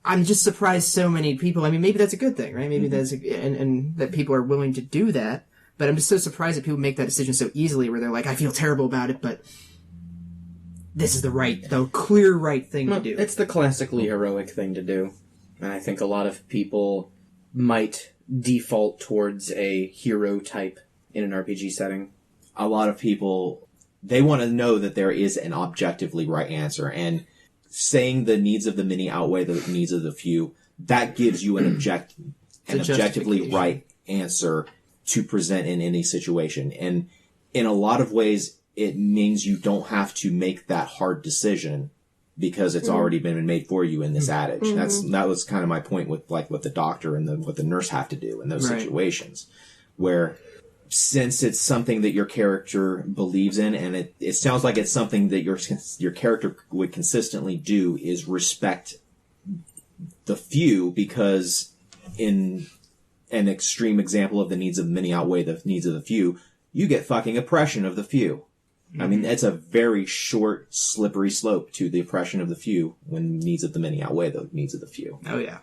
I'm just surprised so many people, I mean, maybe that's a good thing, right? Maybe that's, and that people are willing to do that, but I'm just so surprised that people make that decision so easily, where they're like, I feel terrible about it, but this is the clear right thing to do. It's the classically heroic thing to do. And I think a lot of people might default towards a hero type in an RPG setting. A lot of people, they want to know that there is an objectively right answer, and saying the needs of the many outweigh the needs of the few, that gives you an objectively right answer to present in any situation. And in a lot of ways, it means you don't have to make that hard decision because it's already been made for you in this adage. That was kind of my point with like what the doctor and what the nurse have to do in those situations, where since it's something that your character believes in, and it sounds like it's something that your character would consistently do, is respect the few, because in an extreme example of the needs of the many outweigh the needs of the few, you get fucking oppression of the few. I mean, it's a very short, slippery slope to the oppression of the few when needs of the many outweigh the needs of the few. Oh, yeah.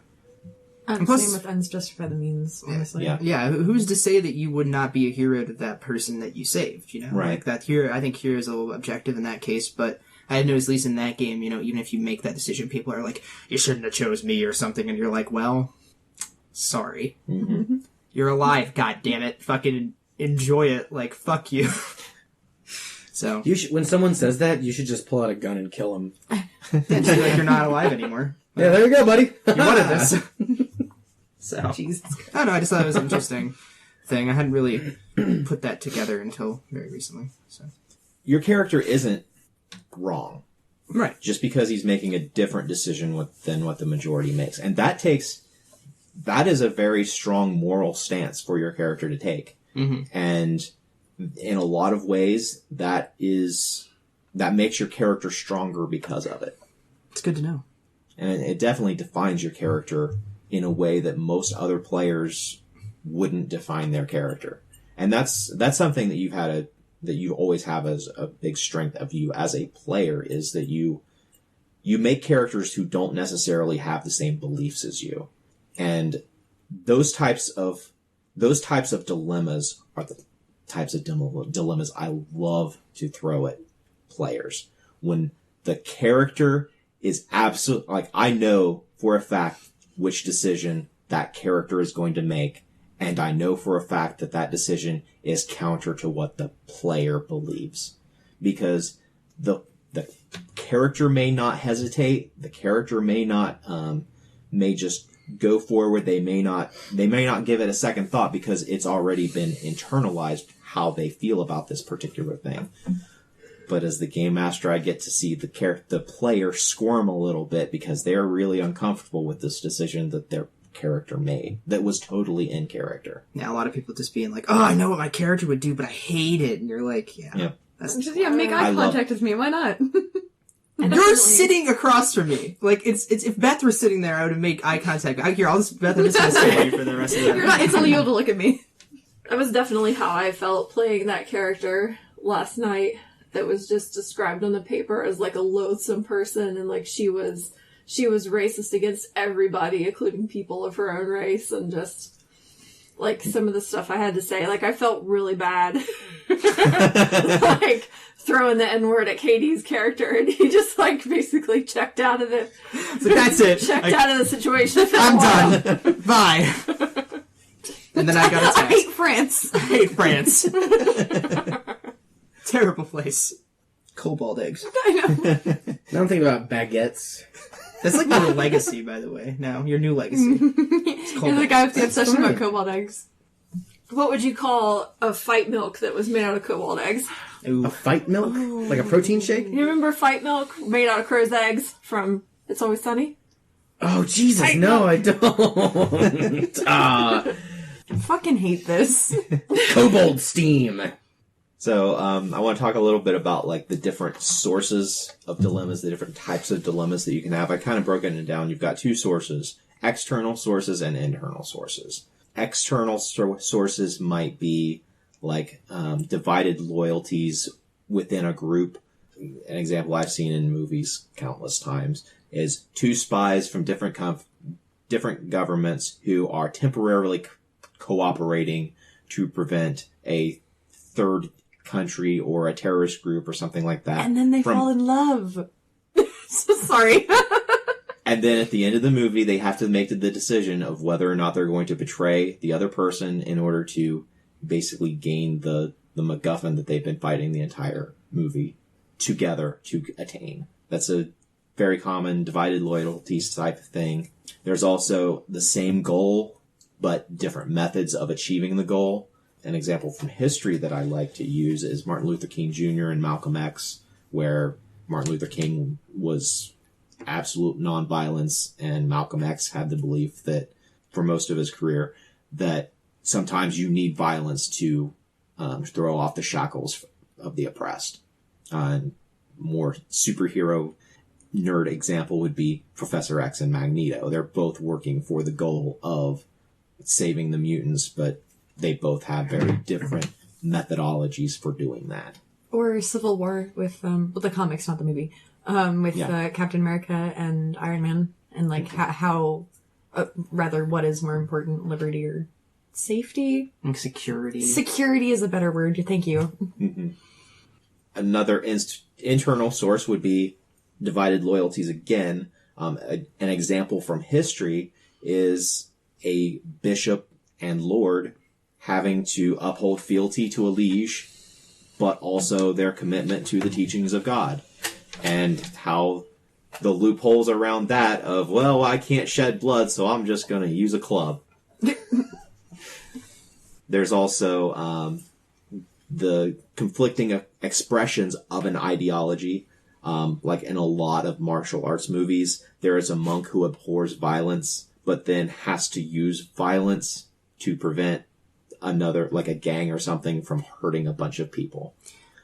Plus, same with ends justify the means, honestly. Yeah. Who's to say that you would not be a hero to that person that you saved, you know? Right. Like that hero, I think hero is a little objective in that case, but I had noticed, at least in that game, you know, even if you make that decision, people are like, you shouldn't have chose me or something, and you're like, well, sorry. Mm-hmm. You're alive, goddammit. Fucking enjoy it, like, fuck you. So When someone says that, you should just pull out a gun and kill him. then feel like you're not alive anymore. Yeah, there you go, buddy. You wanted this. So, Jesus. I don't know, I just thought it was an interesting thing. I hadn't really put that together until very recently. So Your character isn't wrong. right. Just because he's making a different decision than what the majority makes. And that is a very strong moral stance for your character to take. Mm-hmm. And in a lot of ways, that makes your character stronger because of it. It's good to know. And it definitely defines your character in a way that most other players wouldn't define their character. And that's something that you always have as a big strength of you as a player, is that you make characters who don't necessarily have the same beliefs as you. And those types of dilemmas are the types of dilemmas I love to throw at players. When the character is absolute, like, I know for a fact which decision that character is going to make, and I know for a fact that decision is counter to what the player believes. Because the character may not hesitate, the character may just go forward, they may not give it a second thought because it's already been internalized how they feel about this particular thing. But as the game master, I get to see the player squirm a little bit because they're really uncomfortable with this decision that their character made that was totally in character. Yeah, a lot of people just being like, oh, I know what my character would do, but I hate it. And you're like, yeah. Just, make eye contact with me. Why not? You're sitting across from me. Like, it's if Beth were sitting there, I would have made eye contact. Beth, I'm just going to stay with you for the rest of the night. It's illegal to look at me. That was definitely how I felt playing that character last night. That was just described on the paper as like a loathsome person, and like she was racist against everybody, including people of her own race, and just like some of the stuff I had to say. Like, I felt really bad. Like throwing the N-word at Katie's character, and he just like basically checked out of it. So that's it. Checked out of the situation. I'm done. Bye. And then I got a text. I hate France. I hate France. Terrible place. Cobalt eggs. I know. Now I'm thinking about baguettes. That's like your legacy, by the way. Now, your new legacy. You're the guy with the obsession about cobalt eggs. What would you call a fight milk that was made out of cobalt eggs? Ooh. A fight milk? Like a protein shake? You remember fight milk made out of crow's eggs from It's Always Sunny? Oh, Jesus, Fight no, milk. I don't. I fucking hate this. Cobalt steam. So I want to talk a little bit about like the different sources of dilemmas, the different types of dilemmas that you can have. I kind of broken it down. You've got two sources: external sources and internal sources. External sources might be like divided loyalties within a group. An example I've seen in movies countless times is two spies from different governments who are temporarily cooperating to prevent a third country or a terrorist group or something like that. And then they fall in love. So sorry. And then at the end of the movie, they have to make the decision of whether or not they're going to betray the other person in order to basically gain the MacGuffin that they've been fighting the entire movie together to attain. That's a very common divided loyalties type of thing. There's also the same goal, but different methods of achieving the goal. an example from history that I like to use is Martin Luther King Jr. and Malcolm X, where Martin Luther King was absolute nonviolence, and Malcolm X had the belief that, for most of his career, that sometimes you need violence to throw off the shackles of the oppressed. More superhero nerd example would be Professor X and Magneto. They're both working for the goal of saving the mutants, but they both have very different methodologies for doing that. Or Civil War with the comics, not the movie, with Captain America and Iron Man, and like how rather what is more important, liberty or safety? Security. Security is a better word. Thank you. Mm-hmm. Another internal source would be divided loyalties again. An example from history is a bishop and lord having to uphold fealty to a liege, but also their commitment to the teachings of God. And how the loopholes around that of, well, I can't shed blood, so I'm just going to use a club. There's also the conflicting expressions of an ideology. Like in a lot of martial arts movies, there is a monk who abhors violence, but then has to use violence to prevent another, like a gang or something, from hurting a bunch of people.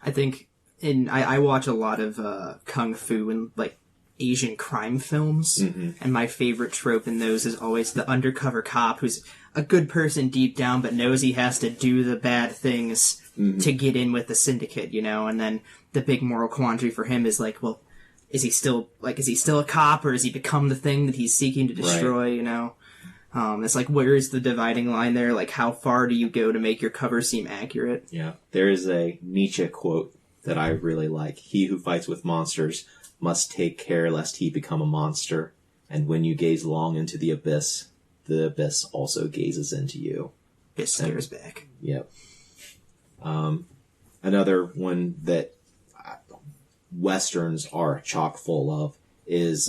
I think I watch a lot of kung fu and like Asian crime films, and my favorite trope in those is always the undercover cop who's a good person deep down, but knows he has to do the bad things to get in with the syndicate, you know. And then the big moral quandary for him is like, well, is he still a cop, or has he become the thing that he's seeking to destroy? Right. You know, it's like, where is the dividing line there? Like, how far do you go to make your cover seem accurate? Yeah, there is a Nietzsche quote that I really like. He who fights with monsters must take care lest he become a monster. And when you gaze long into the abyss also gazes into you. Abyss stares back. Yep. Another one that Westerns are chock full of is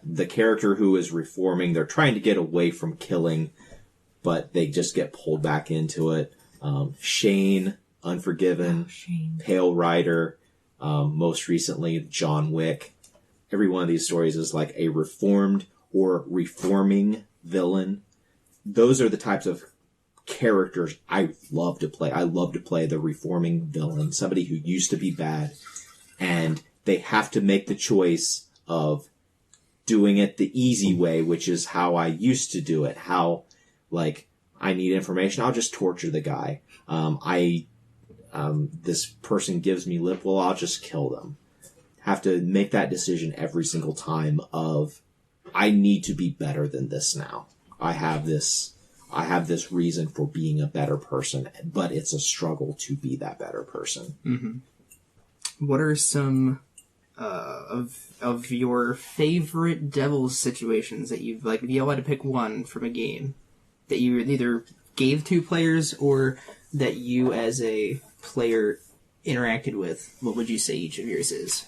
the character who is reforming. They're trying to get away from killing, but they just get pulled back into it. Shane, Unforgiven, Pale Rider, most recently John Wick. Every one of these stories is like a reformed or reforming villain. Those are the types of characters I love to play. I love to play the reforming villain, somebody who used to be bad, and they have to make the choice of doing it the easy way, which is how I used to do it. How, like, I need information, I'll just torture the guy. This person gives me lip, well, I'll just kill them. Have to make that decision every single time of, I need to be better than this now. I have this reason for being a better person, but it's a struggle to be that better person. Mm-hmm. What are some of your favorite Devil's situations that you've, like, if you had to pick one from a game that you either gave to players or that you as a player interacted with, what would you say each of yours is?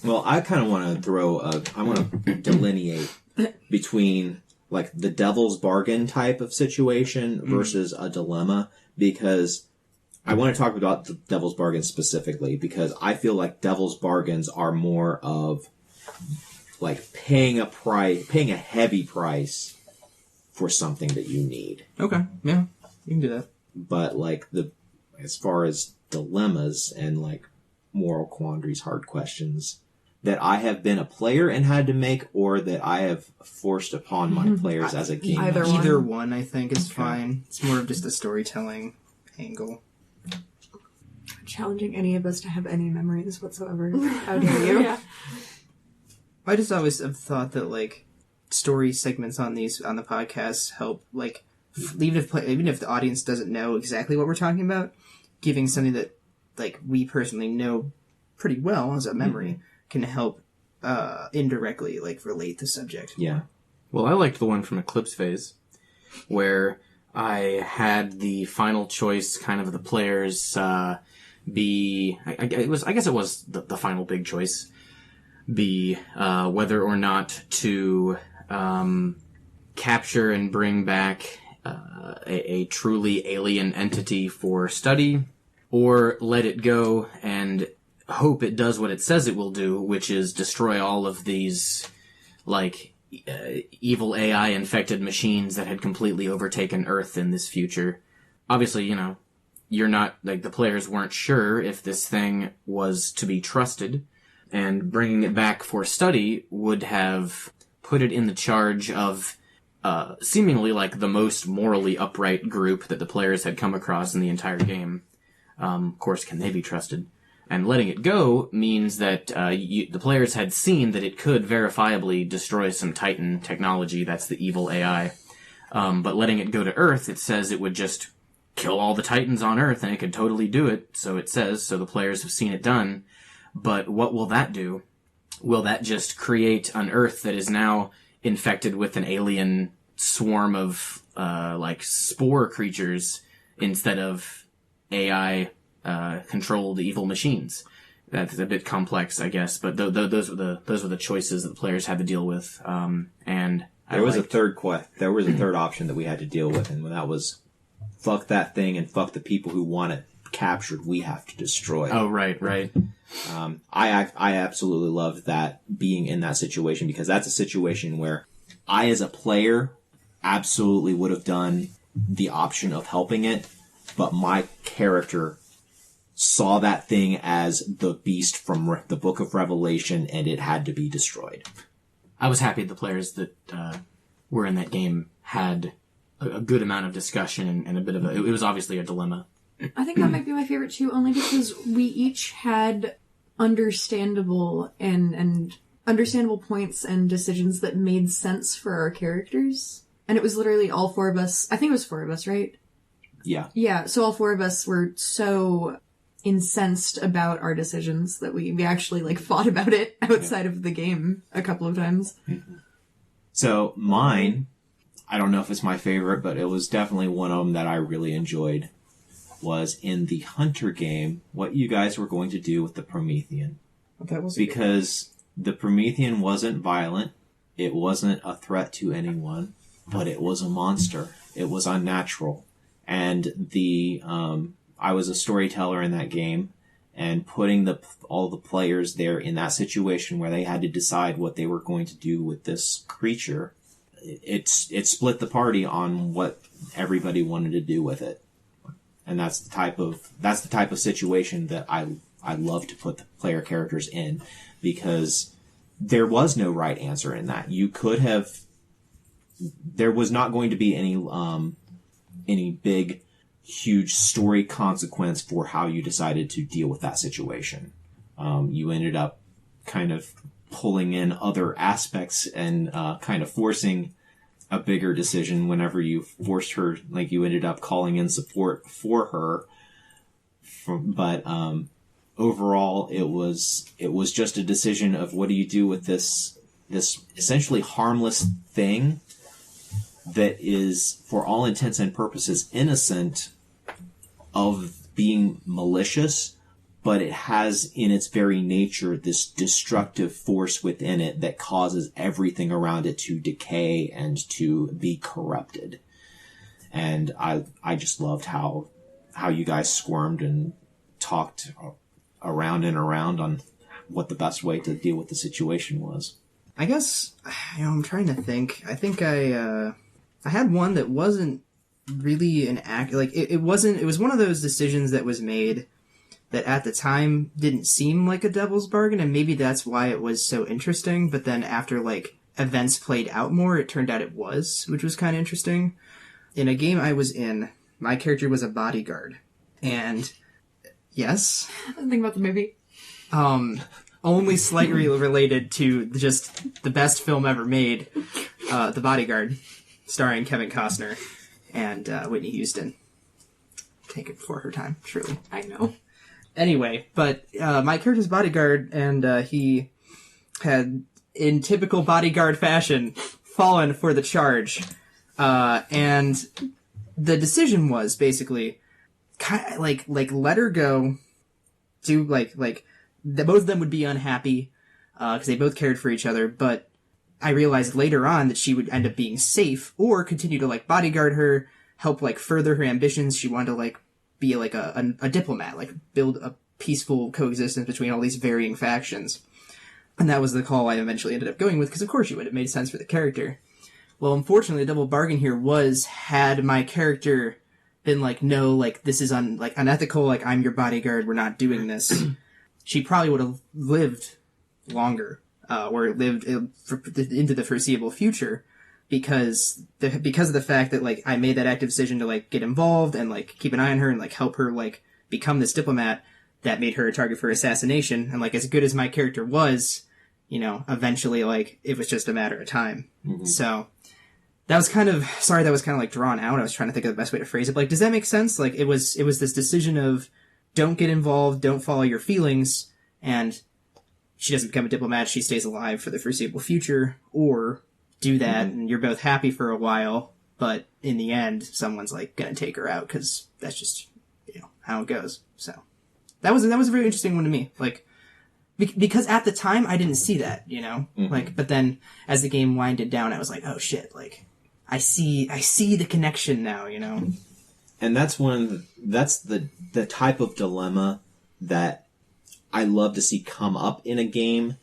Well, I kind of want to delineate between like the devil's bargain type of situation versus a dilemma, because I want to talk about the devil's bargain specifically because I feel like devil's bargains are more of like paying a heavy price for something that you need. Okay, yeah, you can do that. But like as far as dilemmas and like moral quandaries, hard questions that I have been a player and had to make, or that I have forced upon my players as a game master. Either one, I think, is fine. It's more of just a storytelling angle. Challenging any of us to have any memories whatsoever. How dare you? Yeah. I just always have thought that, like, story segments on the podcast help, like, even if the audience doesn't know exactly what we're talking about, giving something that, like, we personally know pretty well as a memory can help indirectly, like, relate the subject. Yeah. Well, I liked the one from Eclipse Phase, where I had the final choice, kind of the players be. I guess it was the final big choice, be whether or not to capture and bring back a truly alien entity for study, or let it go and hope it does what it says it will do, which is destroy all of these, evil AI-infected machines that had completely overtaken Earth in this future. Obviously, you're not, the players weren't sure if this thing was to be trusted, and bringing it back for study would have put it in the charge of seemingly the most morally upright group that the players had come across in the entire game. Of course, can they be trusted? And letting it go means that the players had seen that it could verifiably destroy some Titan technology, that's the evil AI. But letting it go to Earth, it says it would just kill all the Titans on Earth, and it could totally do it, so it says, so the players have seen it done. But what will that do? Will that just create an Earth that is now infected with an alien swarm of, spore creatures instead of AI controlled evil machines? That's a bit complex, I guess, but those were the choices that the players had to deal with. And there was a third option that we had to deal with, and that was fuck that thing and fuck the people who want it captured. We have to destroy it. Oh, right. I absolutely loved that, being in that situation, because that's a situation where I, as a player, absolutely would have done the option of helping it, but my character saw that thing as the beast from the Book of Revelation, and it had to be destroyed. I was happy the players that were in that game had a good amount of discussion and a bit of it was obviously a dilemma. I think that might be my favorite too, only because we each had understandable points and decisions that made sense for our characters. And it was literally all four of us. I think it was four of us, right? Yeah. Yeah, so all four of us were so incensed about our decisions that we actually fought about it outside of the game a couple of times. Mm-hmm. So mine, I don't know if it's my favorite, but it was definitely one of them that I really enjoyed, was in the Hunter game, what you guys were going to do with the Promethean. Because the Promethean wasn't violent, it wasn't a threat to anyone, but it was a monster. It was unnatural. And I was a storyteller in that game, and putting all the players there in that situation where they had to decide what they were going to do with this creature, it split the party on what everybody wanted to do with it. And that's the type of situation that I love to put the player characters in, because there was no right answer in that. There was not going to be any big, huge story consequence for how you decided to deal with that situation. You ended up kind of pulling in other aspects and kind of forcing a bigger decision whenever you forced her, you ended up calling in support for her. But overall, it was just a decision of what do you do with this essentially harmless thing that is, for all intents and purposes, innocent of being malicious, but it has in its very nature this destructive force within it that causes everything around it to decay and to be corrupted. And I just loved how you guys squirmed and talked around and around on what the best way to deal with the situation was. I guess, I'm trying to think. I think I had one that wasn't really an act. It was one of those decisions that was made that at the time didn't seem like a devil's bargain, and maybe that's why it was so interesting. But then after events played out more, it turned out it was, which was kind of interesting. In a game I was in, my character was a bodyguard, and yes, I think about the movie. Only slightly related to just the best film ever made, The Bodyguard, starring Kevin Costner and Whitney Houston. Take it before her time, truly. I know. Anyway, but my character's bodyguard, and he had, in typical bodyguard fashion, fallen for the charge. And the decision was basically, kind of let her go, both of them would be unhappy, because they both cared for each other, but I realized later on that she would end up being safe or continue to, like, bodyguard her, help, like, further her ambitions. She wanted to, like, be, like, a diplomat, like, build a peaceful coexistence between all these varying factions. And that was the call I eventually ended up going with, because of course she would. It made sense for the character. Well, unfortunately, the double bargain here was, had my character been like, no, like, this is unethical, like, I'm your bodyguard, we're not doing this, she probably would have lived longer, or lived into the foreseeable future, because of the fact that, like, I made that active decision to, like, get involved and, like, keep an eye on her and, like, help her, like, become this diplomat. That made her a target for assassination. And, like, as good as my character was, you know, eventually, like, it was just a matter of time. Mm-hmm. So that was kind of, sorry that was kind of, like, drawn out. I was trying to think of the best way to phrase it. But, like, does that make sense? Like, it was this decision of, don't get involved, don't follow your feelings, and she doesn't become a diplomat, she stays alive for the foreseeable future, or do that, and you're both happy for a while, but in the end, someone's, like, gonna take her out, because that's just, you know, how it goes. So that was a very interesting one to me, like, because at the time I didn't see that, you know, like, but then as the game winded down, I was like, oh shit, like, I see the connection now, you know. And that's the type of dilemma that I love to see come up in a game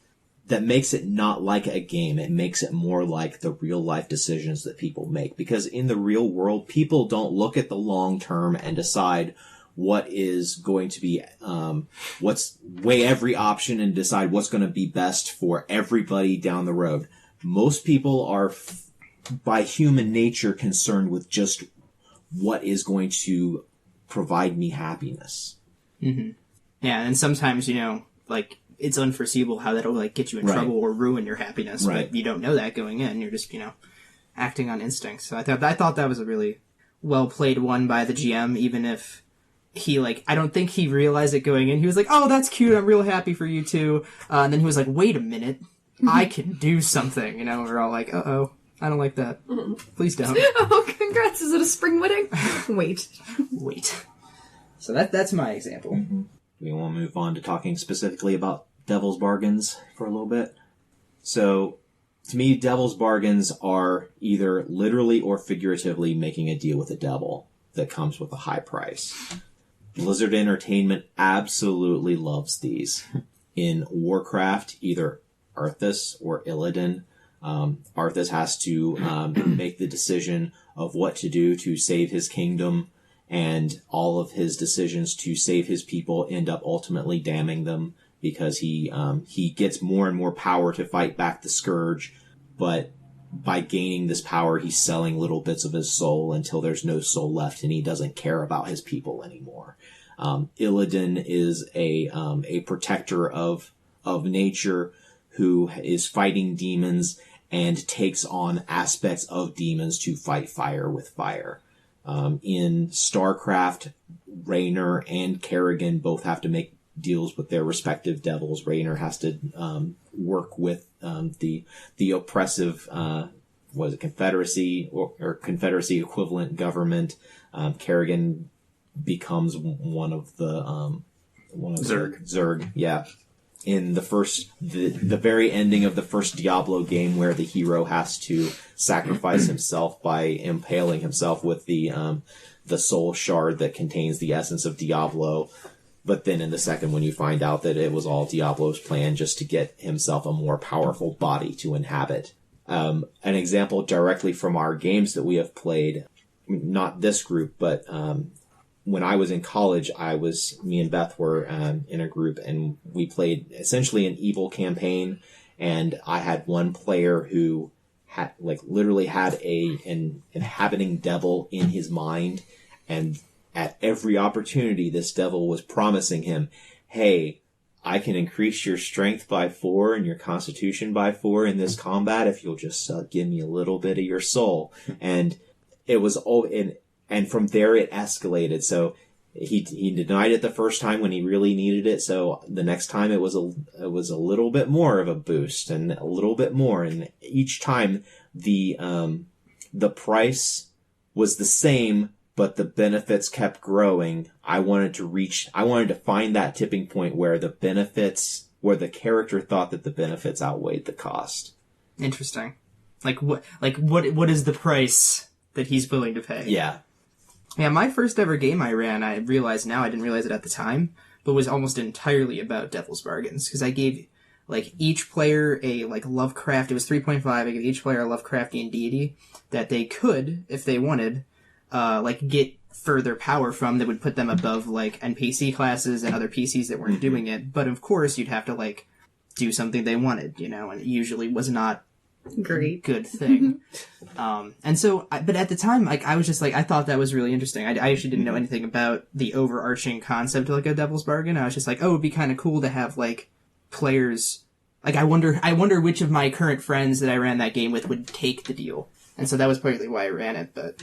that makes it not like a game. It makes it more like the real life decisions that people make. Because in the real world, people don't look at the long term and decide what is going to be, weigh every option and decide what's going to be best for everybody down the road. Most people are, by human nature, concerned with just what is going to provide me happiness. Mm-hmm. Yeah, and sometimes, you know, like, it's unforeseeable how that'll, like, get you in trouble or ruin your happiness. Right. But you don't know that going in. You're just, you know, acting on instinct. So I thought that was a really well-played one by the GM, even if he, like, I don't think he realized it going in. He was like, oh, that's cute, I'm real happy for you too. And then he was like, wait a minute, I can do something. You know, we're all like, uh-oh, I don't like that. Please don't. Oh, congrats, is it a spring wedding? Wait. So that's my example. Mm-hmm. We want to move on to talking specifically about devil's bargains for a little bit. So, to me, devil's bargains are either literally or figuratively making a deal with the devil that comes with a high price. Blizzard Entertainment absolutely loves these. In Warcraft, either Arthas or Illidan, Arthas has to make the decision of what to do to save his kingdom, and all of his decisions to save his people end up ultimately damning them, because he gets more and more power to fight back the Scourge, but by gaining this power, he's selling little bits of his soul until there's no soul left, and he doesn't care about his people anymore. Illidan is a protector of nature who is fighting demons and takes on aspects of demons to fight fire with fire. In StarCraft, Raynor and Kerrigan both have to make deals with their respective devils. Raynor has to work with the oppressive Confederacy or Confederacy equivalent government. Kerrigan becomes one of the Zerg, yeah. In the very ending of the first Diablo game, where the hero has to sacrifice himself by impaling himself with the soul shard that contains the essence of Diablo. But then in the second one, you find out that it was all Diablo's plan just to get himself a more powerful body to inhabit. An example directly from our games that we have played, not this group, but when I was in college, me and Beth were in a group, and we played essentially an evil campaign, and I had one player who had, like, literally had an inhabiting devil in his mind, and at every opportunity, this devil was promising him, hey, I can increase your strength by 4 and your constitution by 4 in this combat if you'll just give me a little bit of your soul. And it was all and from there it escalated. So he denied it the first time when he really needed it. So the next time it was a little bit more of a boost and a little bit more. And each time the price was the same, but the benefits kept growing. I wanted to find that tipping point where the character thought that the benefits outweighed the cost. Interesting. What is the price that he's willing to pay? Yeah. Yeah, my first ever game I ran, I realize now, I didn't realize it at the time, but was almost entirely about Devil's Bargains, because I gave, each player a, Lovecraft, it was 3.5, I gave each player a Lovecraftian deity that they could, if they wanted, get further power from that would put them above, NPC classes and other PCs that weren't doing it, but of course you'd have to, do something they wanted, and it usually was not Great. good thing. And so, but at the time, I was just I thought that was really interesting. I actually didn't know anything about the overarching concept of a Devil's Bargain. I was just oh, it'd be kind of cool to have players. I wonder which of my current friends that I ran that game with would take the deal. And so that was partly why I ran it. But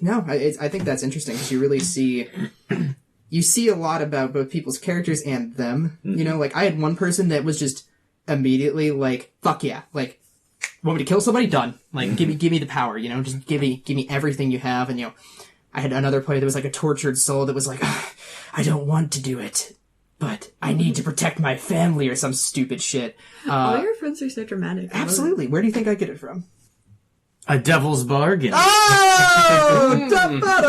no, I think that's interesting because you really see. You see a lot about both people's characters and them. I had one person that was just immediately fuck yeah, want me to kill somebody? Done. Give me the power, just give me everything you have. And, I had another player that was a tortured soul that was I don't want to do it, but I need to protect my family or some stupid shit. All your friends are so dramatic. Absolutely. Where do you think I get it from? A devil's bargain. Oh!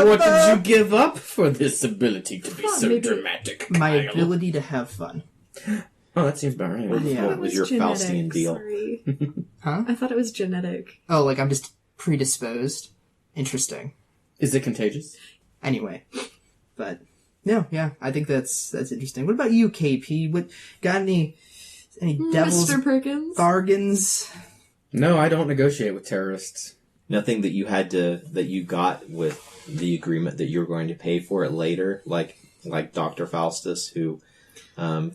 What did you give up for this ability to be so dramatic? My Kyle? ability to have fun. Oh, that seems about right. Yeah. What was your Faustian deal? Sorry. Huh? I thought it was genetic. Oh, I'm just predisposed. Interesting. Is it contagious? Anyway. But, no, yeah, I think that's interesting. What about you, KP? What, got any devil's Mr. Perkins? bargains? No, I don't negotiate with terrorists. Nothing that you got with the agreement that you're going to pay for it later, like Dr. Faustus, who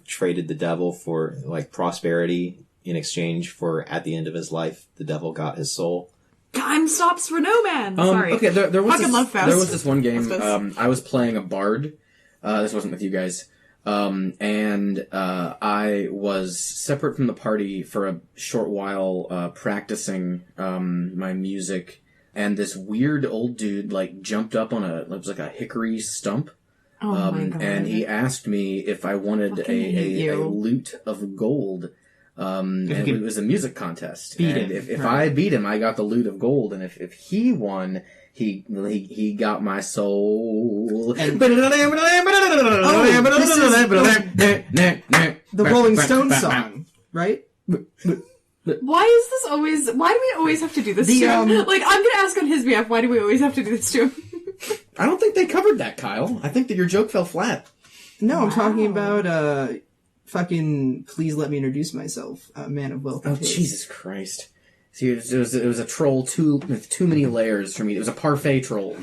traded the devil for prosperity in exchange for, at the end of his life, the devil got his soul. Time stops for no man. Sorry. Okay, there was Fucking love Faust. there was this one game. Faustus. I was playing a bard. This wasn't with you guys. And I was separate from the party for a short while, practicing my music. And this weird old dude jumped up on it was a hickory stump. Oh my god. And he asked me if I wanted a loot of gold. And it was a music contest. Beat and him. if I beat him, I got the loot of gold. And if he won, he got my soul. And the Rolling Stones song, right? Why is this always... Why do we always have to do this to him? I'm gonna ask on his behalf, why do we always have to do this to him? I don't think they covered that, Kyle. I think that your joke fell flat. No, I'm talking about, fucking Please Let Me Introduce Myself, Man of Wealth and Oh, Taste. Jesus Christ. See, it was a troll with too many layers for me. It was a parfait troll.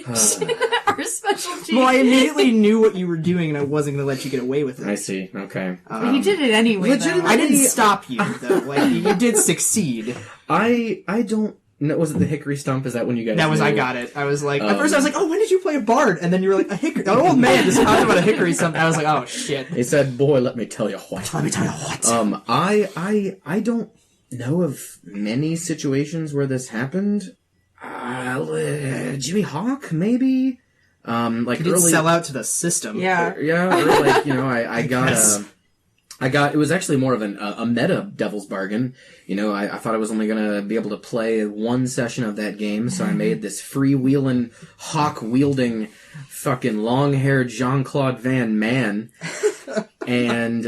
Our specialty. Well, I immediately knew what you were doing, and I wasn't going to let you get away with it. I see. Okay. He did it anyway, though. I didn't stop you, though. You did succeed. I don't know. Was it the hickory stump? Is that when you guys That was, knew? I got it. I was at first I was oh, when did you play a bard? And then you were a hickory. An old man just talked about a hickory stump. I was oh, shit. He said, boy, let me tell you what. Let me tell you what. I don't know of many situations where this happened. Jimmy Hawk, maybe? You did sell out to the system. Yeah. Yeah, or I got, it was actually more of a meta Devil's Bargain. I thought I was only gonna be able to play one session of that game, so I made this freewheeling, hawk-wielding, fucking long-haired Jean-Claude Van Man. And,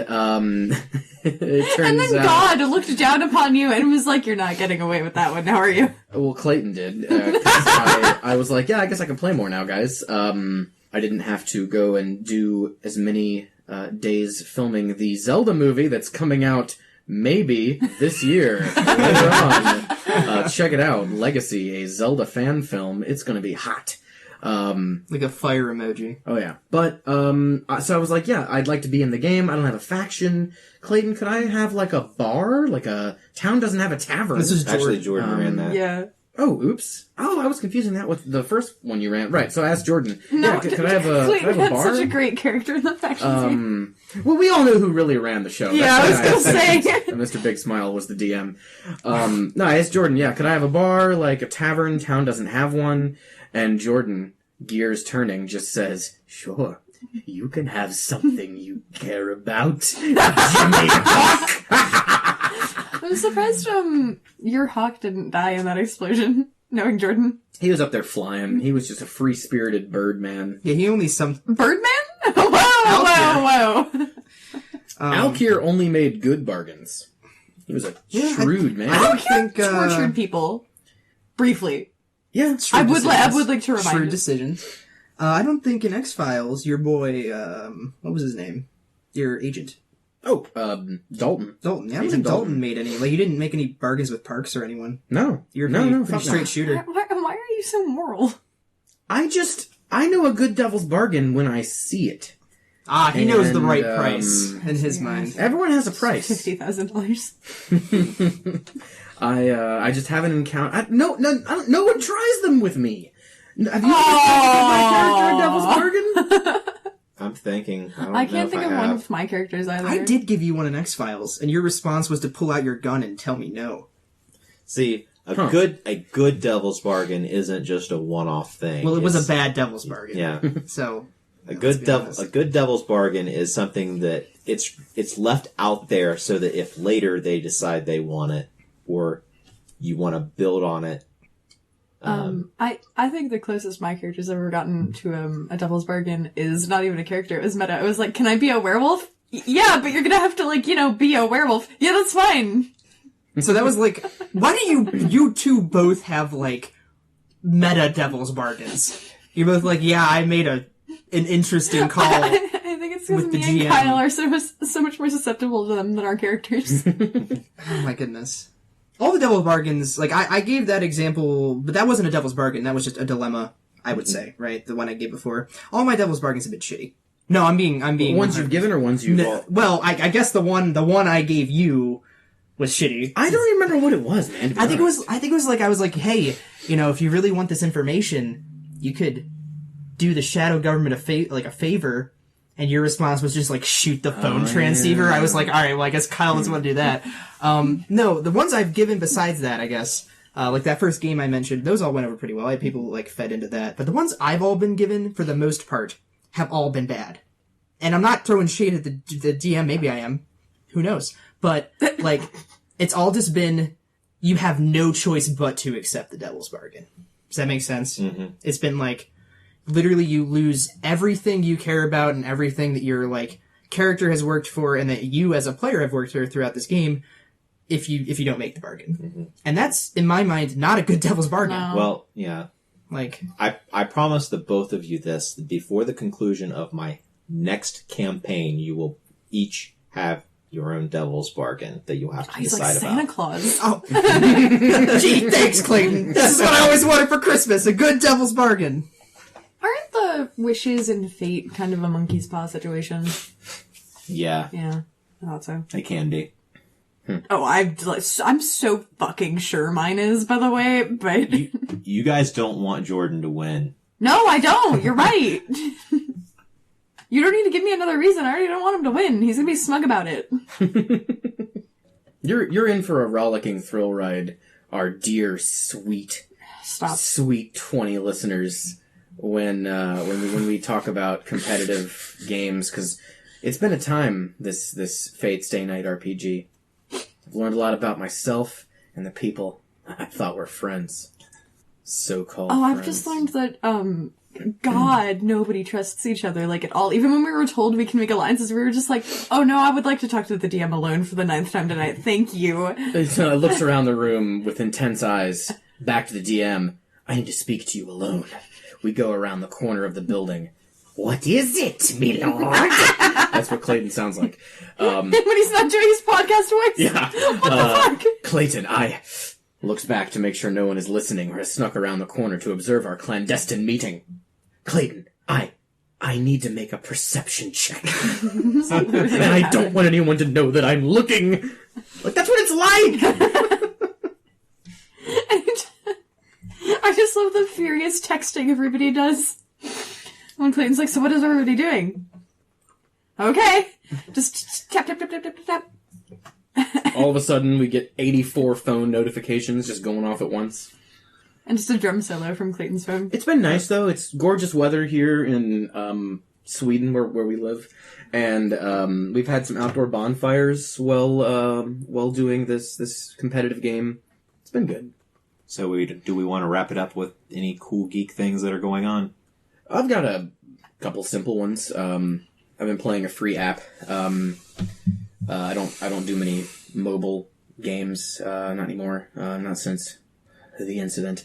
it turns And then out... God looked down upon you and was like, you're not getting away with that one, how are you? Well, Clayton did. 'Cause I was like, yeah, I guess I can play more now, guys. I didn't have to go and do as many days filming the Zelda movie that's coming out maybe this year. Later on. Check it out. Legacy, a Zelda fan film. It's going to be hot. Like a fire emoji. Oh, yeah. But, so I was like, yeah, I'd like to be in the game. I don't have a faction. Clayton, could I have, a bar? A town doesn't have a tavern. This is Actually, Jordan ran that. Yeah. Oh, oops. Oh, I was confusing that with the first one you ran. Right, so I asked Jordan. No, yeah, could I have a, Clayton could I have a had bar? such a great character in the faction scene. Well, we all knew who really ran the show. Yeah, I was gonna say. Mr. Big Smile was the DM. No, I asked Jordan, could I have a bar, a tavern? Town doesn't have one. And Jordan, gears turning, just says, sure, you can have something you care about, Jimmy Hawk. I'm surprised your hawk didn't die in that explosion, knowing Jordan. He was up there flying. He was just a free-spirited bird man. Yeah, he only Birdman? Whoa! Alkir only made good bargains. He was a shrewd man. I don't think tortured people. Briefly. Yeah. I would like to remind shrewd you. decisions. I don't think in X-Files, your boy, what was his name? Your agent. Oh, Dalton. Dalton. Yeah, I don't think Dalton made any. Like, you didn't make any bargains with Parks or anyone. No. You're no, pretty straight shooter. Why are you so moral? I know a good devil's bargain when I see it. He knows the right And, price in his mind. Everyone has a price. $50,000. I just haven't encountered. No one tries them with me. Have you ever my character a devil's bargain? I'm thinking. I can't think of one of my characters either. I did give you one in X-Files, and your response was to pull out your gun and tell me no. See, a good devil's bargain isn't just a one-off thing. Well, it was a bad devil's bargain. Yeah. So a good devil's bargain is something that it's left out there so that if later they decide they want it or you want to build on it. I think the closest my character's ever gotten to a devil's bargain is not even a character. It was meta. It was like, can I be a werewolf? Yeah, but you're gonna have to be a werewolf. Yeah, that's fine. So that was like, why do you two both have like meta devil's bargains? You're both like, yeah, I made an interesting call. I think it's because me and Kyle are so much more susceptible to them than our characters. Oh my goodness. All the devil's bargains, like, I gave that example, but that wasn't a devil's bargain, that was just a dilemma, I would say, right? The one I gave before. All my devil's bargains have been shitty. No, I'm being ones you've given or ones you've... Well, I guess the one I gave you was shitty. I don't remember what it was, man. I think it was like, I was like, hey, if you really want this information, you could do the shadow government a favor, and your response was just like, shoot the phone transceiver. Yeah. I was like, alright, well, I guess Kyle doesn't want to do that. No, the ones I've given besides that, I guess, like that first game I mentioned, those all went over pretty well. I had people like fed into that. But the ones I've all been given, for the most part, have all been bad. And I'm not throwing shade at the DM, maybe I am. Who knows? But, like, it's all just been, you have no choice but to accept the devil's bargain. Does that make sense? Mm-hmm. It's been like, literally you lose everything you care about and everything that your, like, character has worked for and that you as a player have worked for throughout this game if you don't make the bargain. Mm-hmm. And that's, in my mind, not a good devil's bargain. No. Well, yeah. Like, I promise the both of you this. Before the conclusion of my next campaign, you will each have your own devil's bargain that you'll have to He's decide like Santa about. Claus. oh. Gee, thanks, Clayton. This is what I always wanted for Christmas, a good devil's bargain. Aren't the wishes and fate kind of a monkey's paw situation? Yeah. Yeah, I thought so. They can be. Oh, I'm so fucking sure mine is, by the way, but... You guys don't want Jordan to win. No, I don't! You're right! You don't need to give me another reason. I already don't want him to win. He's gonna be smug about it. You're in for a rollicking thrill ride, our dear, sweet 20 listeners, when we talk about competitive games, because it's been a time, this Fate Stay Night RPG. I've learned a lot about myself and the people I thought were friends. So-called friends. I've just learned that, God, nobody trusts each other, like, at all. Even when we were told we can make alliances, we were just like, oh no, I would like to talk to the DM alone for the 9th time tonight. Thank you. So it looks around the room with intense eyes, back to the DM. I need to speak to you alone. We go around the corner of the building. What is it, me lord? That's what Clayton sounds like. When he's not doing his podcast voice? Yeah. What the fuck? Clayton, looks back to make sure no one is listening or has snuck around the corner to observe our clandestine meeting. Clayton, I need to make a perception check. And I don't want anyone to know that I'm looking. Like, that's what it's like! I just love the furious texting everybody does. When Clayton's like, so what is everybody doing? Okay. Just tap, tap, tap, tap, tap, tap. All of a sudden, we get 84 phone notifications just going off at once. And just a drum solo from Clayton's phone. It's been nice, though. It's gorgeous weather here in Sweden, where we live, and we've had some outdoor bonfires while doing this competitive game. It's been good. So do we want to wrap it up with any cool geek things that are going on? I've got a couple simple ones. I've been playing a free app. I don't do many mobile games, not anymore. Not since the incident.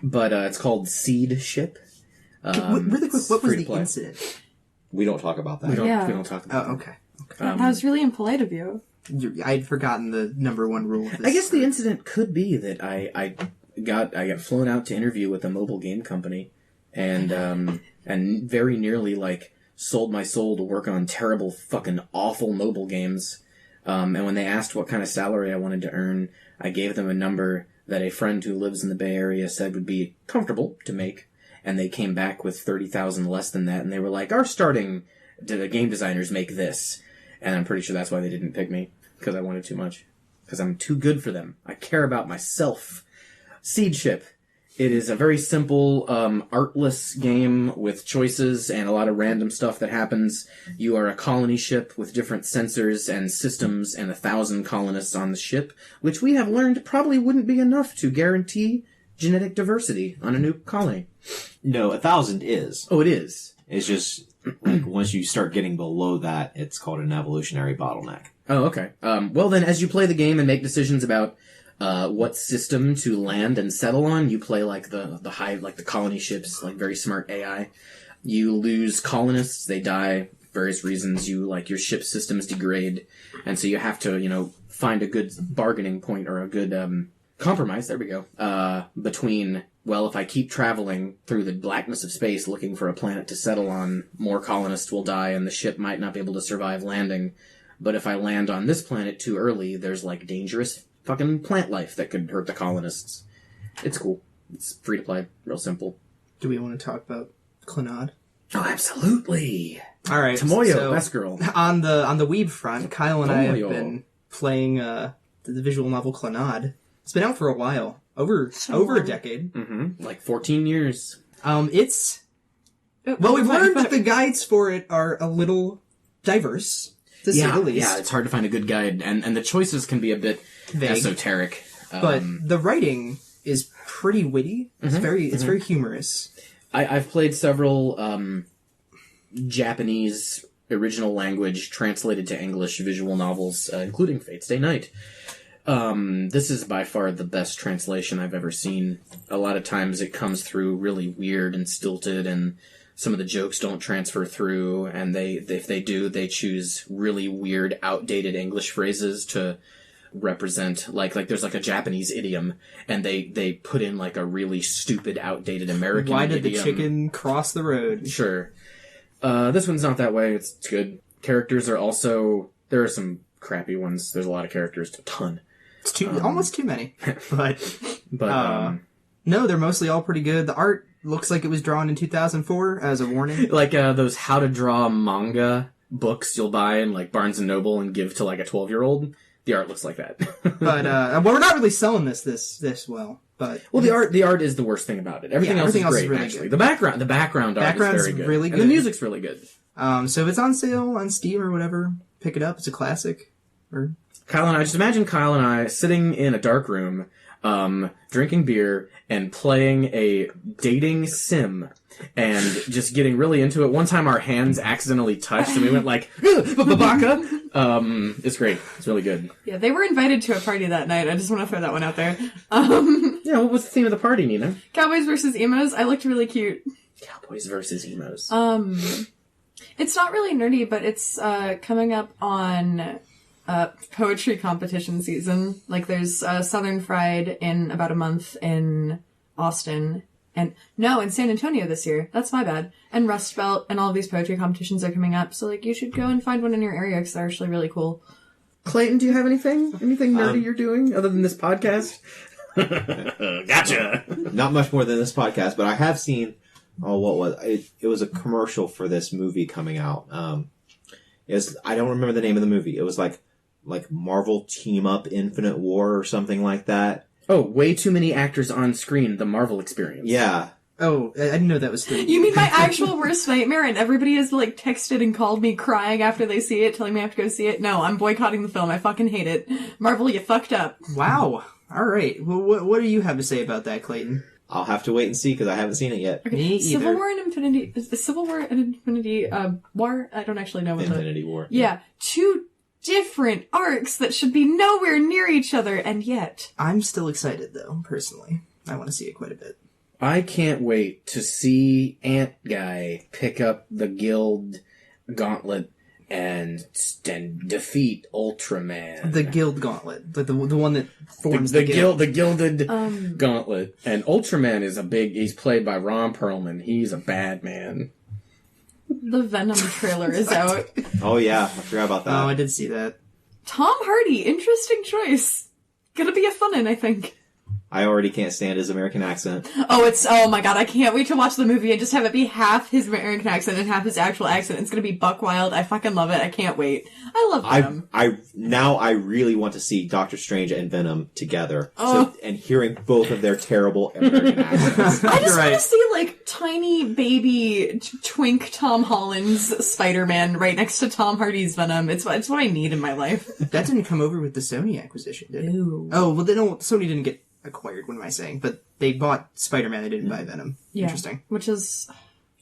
But it's called Seed Ship. Really quick, what was the free-to-play. incident? We don't talk about that. We Yeah. don't talk about Oh, okay. That was really impolite of you. I'd forgotten the number one rule of it. this. I guess the incident could be that I got flown out to interview with a mobile game company, and very nearly sold my soul to work on terrible, fucking awful mobile games. And when they asked what kind of salary I wanted to earn, I gave them a number that a friend who lives in the Bay Area said would be comfortable to make. And they came back with 30,000 less than that, and they were like, our starting game designers make this. And I'm pretty sure that's why they didn't pick me, because I wanted too much. Because I'm too good for them. I care about myself. Seed Ship. It is a very simple, artless game with choices and a lot of random stuff that happens. You are a colony ship with different sensors and systems and 1,000 colonists on the ship, which we have learned probably wouldn't be enough to guarantee genetic diversity on a new colony. No, 1,000 is. Oh, it is. It's just, once you start getting below that, it's called an evolutionary bottleneck. Oh, okay. Well then, as you play the game and make decisions about what system to land and settle on, you play the colony ships, very smart AI. You lose colonists, they die for various reasons. Your ship systems degrade, and so you have to, find a good bargaining point or a good compromise, there we go, between, well, if I keep traveling through the blackness of space looking for a planet to settle on, more colonists will die and the ship might not be able to survive landing. But if I land on this planet too early, there's dangerous fucking plant life that could hurt the colonists. It's cool. It's free to play. Real simple. Do we want to talk about Clannad? Oh, absolutely. All right. Tamoyo, so best girl. On the Weeb front, Kyle and I have Tamoyo. been playing the visual novel Clannad. It's been out for a while. Over a decade. Mm-hmm. 14 years. We've learned that the guides for it are a little diverse, to say the least. Yeah, it's hard to find a good guide, and the choices can be a bit Vague. esoteric. But the writing is pretty witty. It's very humorous. I've played several Japanese original language translated to English visual novels, including Fate's Day Night. This is by far the best translation I've ever seen. A lot of times it comes through really weird and stilted, and some of the jokes don't transfer through, and if they do, they choose really weird, outdated English phrases to represent, like there's a Japanese idiom, and they put in a really stupid, outdated American Why idiom. did the chicken cross the road? Sure. This one's not that way. It's good. Characters are also... There are some crappy ones. There's a lot of characters. A ton. It's almost too many. But But, no, they're mostly all pretty good. The art looks like it was drawn in 2004 as a warning. those how to draw manga books you'll buy in, Barnes & Noble and give to, a 12-year-old. The art looks like that. But, we're not really selling this well. But Well, the art is the worst thing about it. Everything else is great, really actually. good. The background art Background's is very good. really And the good. music's really good. so if it's on sale on Steam or whatever, pick it up. It's a classic. Just imagine Kyle and I sitting in a dark room, drinking beer and playing a dating sim and just getting really into it. One time our hands accidentally touched and we went babaka. It's great. It's really good. Yeah, they were invited to a party that night. I just want to throw that one out there. Yeah, what was the theme of the party, Nina? Cowboys versus emos. I looked really cute. Cowboys versus emos. It's not really nerdy, but it's coming up on poetry competition season. There's Southern Fried in about a month in Austin. And no, in San Antonio this year. That's my bad. And Rust Belt and all of these poetry competitions are coming up. So you should go and find one in your area because they're actually really cool. Clayton, do you have anything nerdy you're doing other than this podcast? Gotcha. Not much more than this podcast, but I have seen. Oh, what was it? It was a commercial for this movie coming out. I don't remember the name of the movie. It was like Marvel Team Up Infinite War or something like that. Oh, way too many actors on screen. The Marvel Experience. Yeah, Oh, I didn't know that was 3D. You mean my actual worst nightmare, and everybody has like texted and called me crying after they see it, telling me I have to go see it? No, I'm boycotting the film. I fucking hate it. Marvel, you fucked up. Wow. All right. Well, what do you have to say about that, Clayton? I'll have to wait and see because I haven't seen it yet. Me either. Civil War and Infinity War. I don't actually know what Infinity War. Yeah, two different arcs that should be nowhere near each other, and yet I'm still excited, though, personally. I want to see it quite a bit. I can't wait to see Ant Guy pick up the Guild Gauntlet and defeat Ultraman. The Guild Gauntlet. The one that forms the Guild. The Gilded Gauntlet. And Ultraman is he's played by Ron Perlman. He's a bad man. the Venom trailer is out. Oh yeah, I forgot about that. Oh, I did see that. Tom Hardy, interesting choice. Gonna be a fun one, I think. I already can't stand his American accent. Oh my god, I can't wait to watch the movie and just have it be half his American accent and half his actual accent. It's gonna be buck wild. I fucking love it. I can't wait. I love Venom. I really want to see Doctor Strange and Venom together. And hearing both of their terrible American accents. I just want to see, like, tiny baby twink Tom Holland's Spider-Man right next to Tom Hardy's Venom. It's what I need in my life. That didn't come over with the Sony acquisition, did it? Ooh. Oh, well, Sony didn't get acquired, what am I saying? But they bought Spider-Man, they didn't buy Venom. Yeah. Interesting. Which is...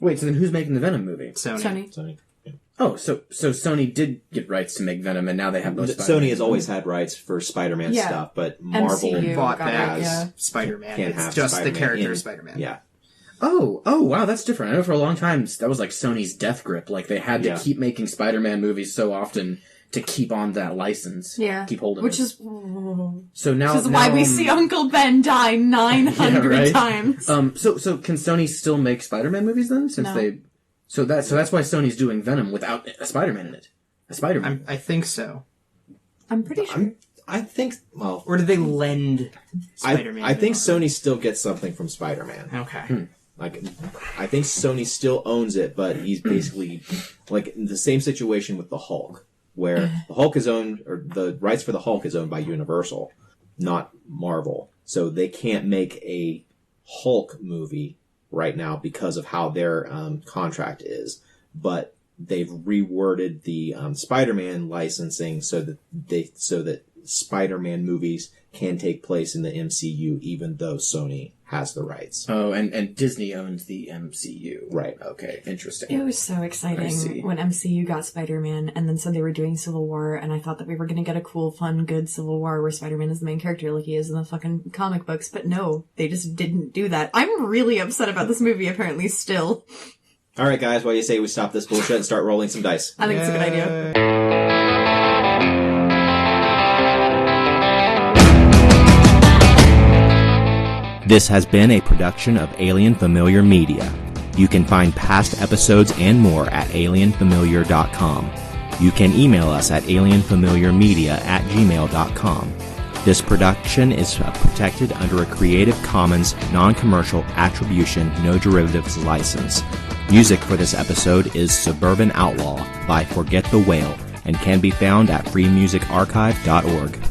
Wait, so then who's making the Venom movie? Sony. Yeah. Oh, so Sony did get rights to make Venom, and now they have no Spider-Man. Sony has always had rights for Spider-Man stuff, but Marvel MCU bought got back it, yeah. Spider-Man. can't It's have just Spider-Man the character in- of Spider-Man. Yeah. Oh, wow, that's different. I know for a long time that was like Sony's death grip. Like they had to keep making Spider-Man movies so often to keep on that license. Yeah. Keep holding Which it. is... So now, Which is why we see Uncle Ben die 900 right? times. So can Sony still make Spider-Man movies then? Since No. So that's why Sony's doing Venom without a Spider-Man in it. A Spider-Man. I think so. I'm pretty sure. I think, well... Or did they lend Spider-Man? I think Sony still gets something from Spider-Man. Okay. Like, I think Sony still owns it, but he's basically, like, in the same situation with the Hulk, where the Hulk is owned, or the rights for the Hulk is owned by Universal, not Marvel. So they can't make a Hulk movie right now because of how their contract is. But they've reworded the Spider-Man licensing so that Spider-Man movies can take place in the MCU, even though Sony has the rights. Oh, and Disney owns the MCU. Right. Okay, interesting. It was so I see. exciting when MCU got Spider-Man and then said they were doing Civil War, and I thought that we were going to get a cool, fun, good Civil War where Spider-Man is the main character like he is in the fucking comic books, but no, they just didn't do that. I'm really upset about this movie, apparently, still. All right, guys, what do you say we stop this bullshit and start rolling some dice? I think it's a good idea. This has been a production of Alien Familiar Media. You can find past episodes and more at alienfamiliar.com. You can email us at alienfamiliarmedia@gmail.com. This production is protected under a Creative Commons non-commercial attribution, no derivatives license. Music for this episode is Suburban Outlaw by Forget the Whale and can be found at freemusicarchive.org.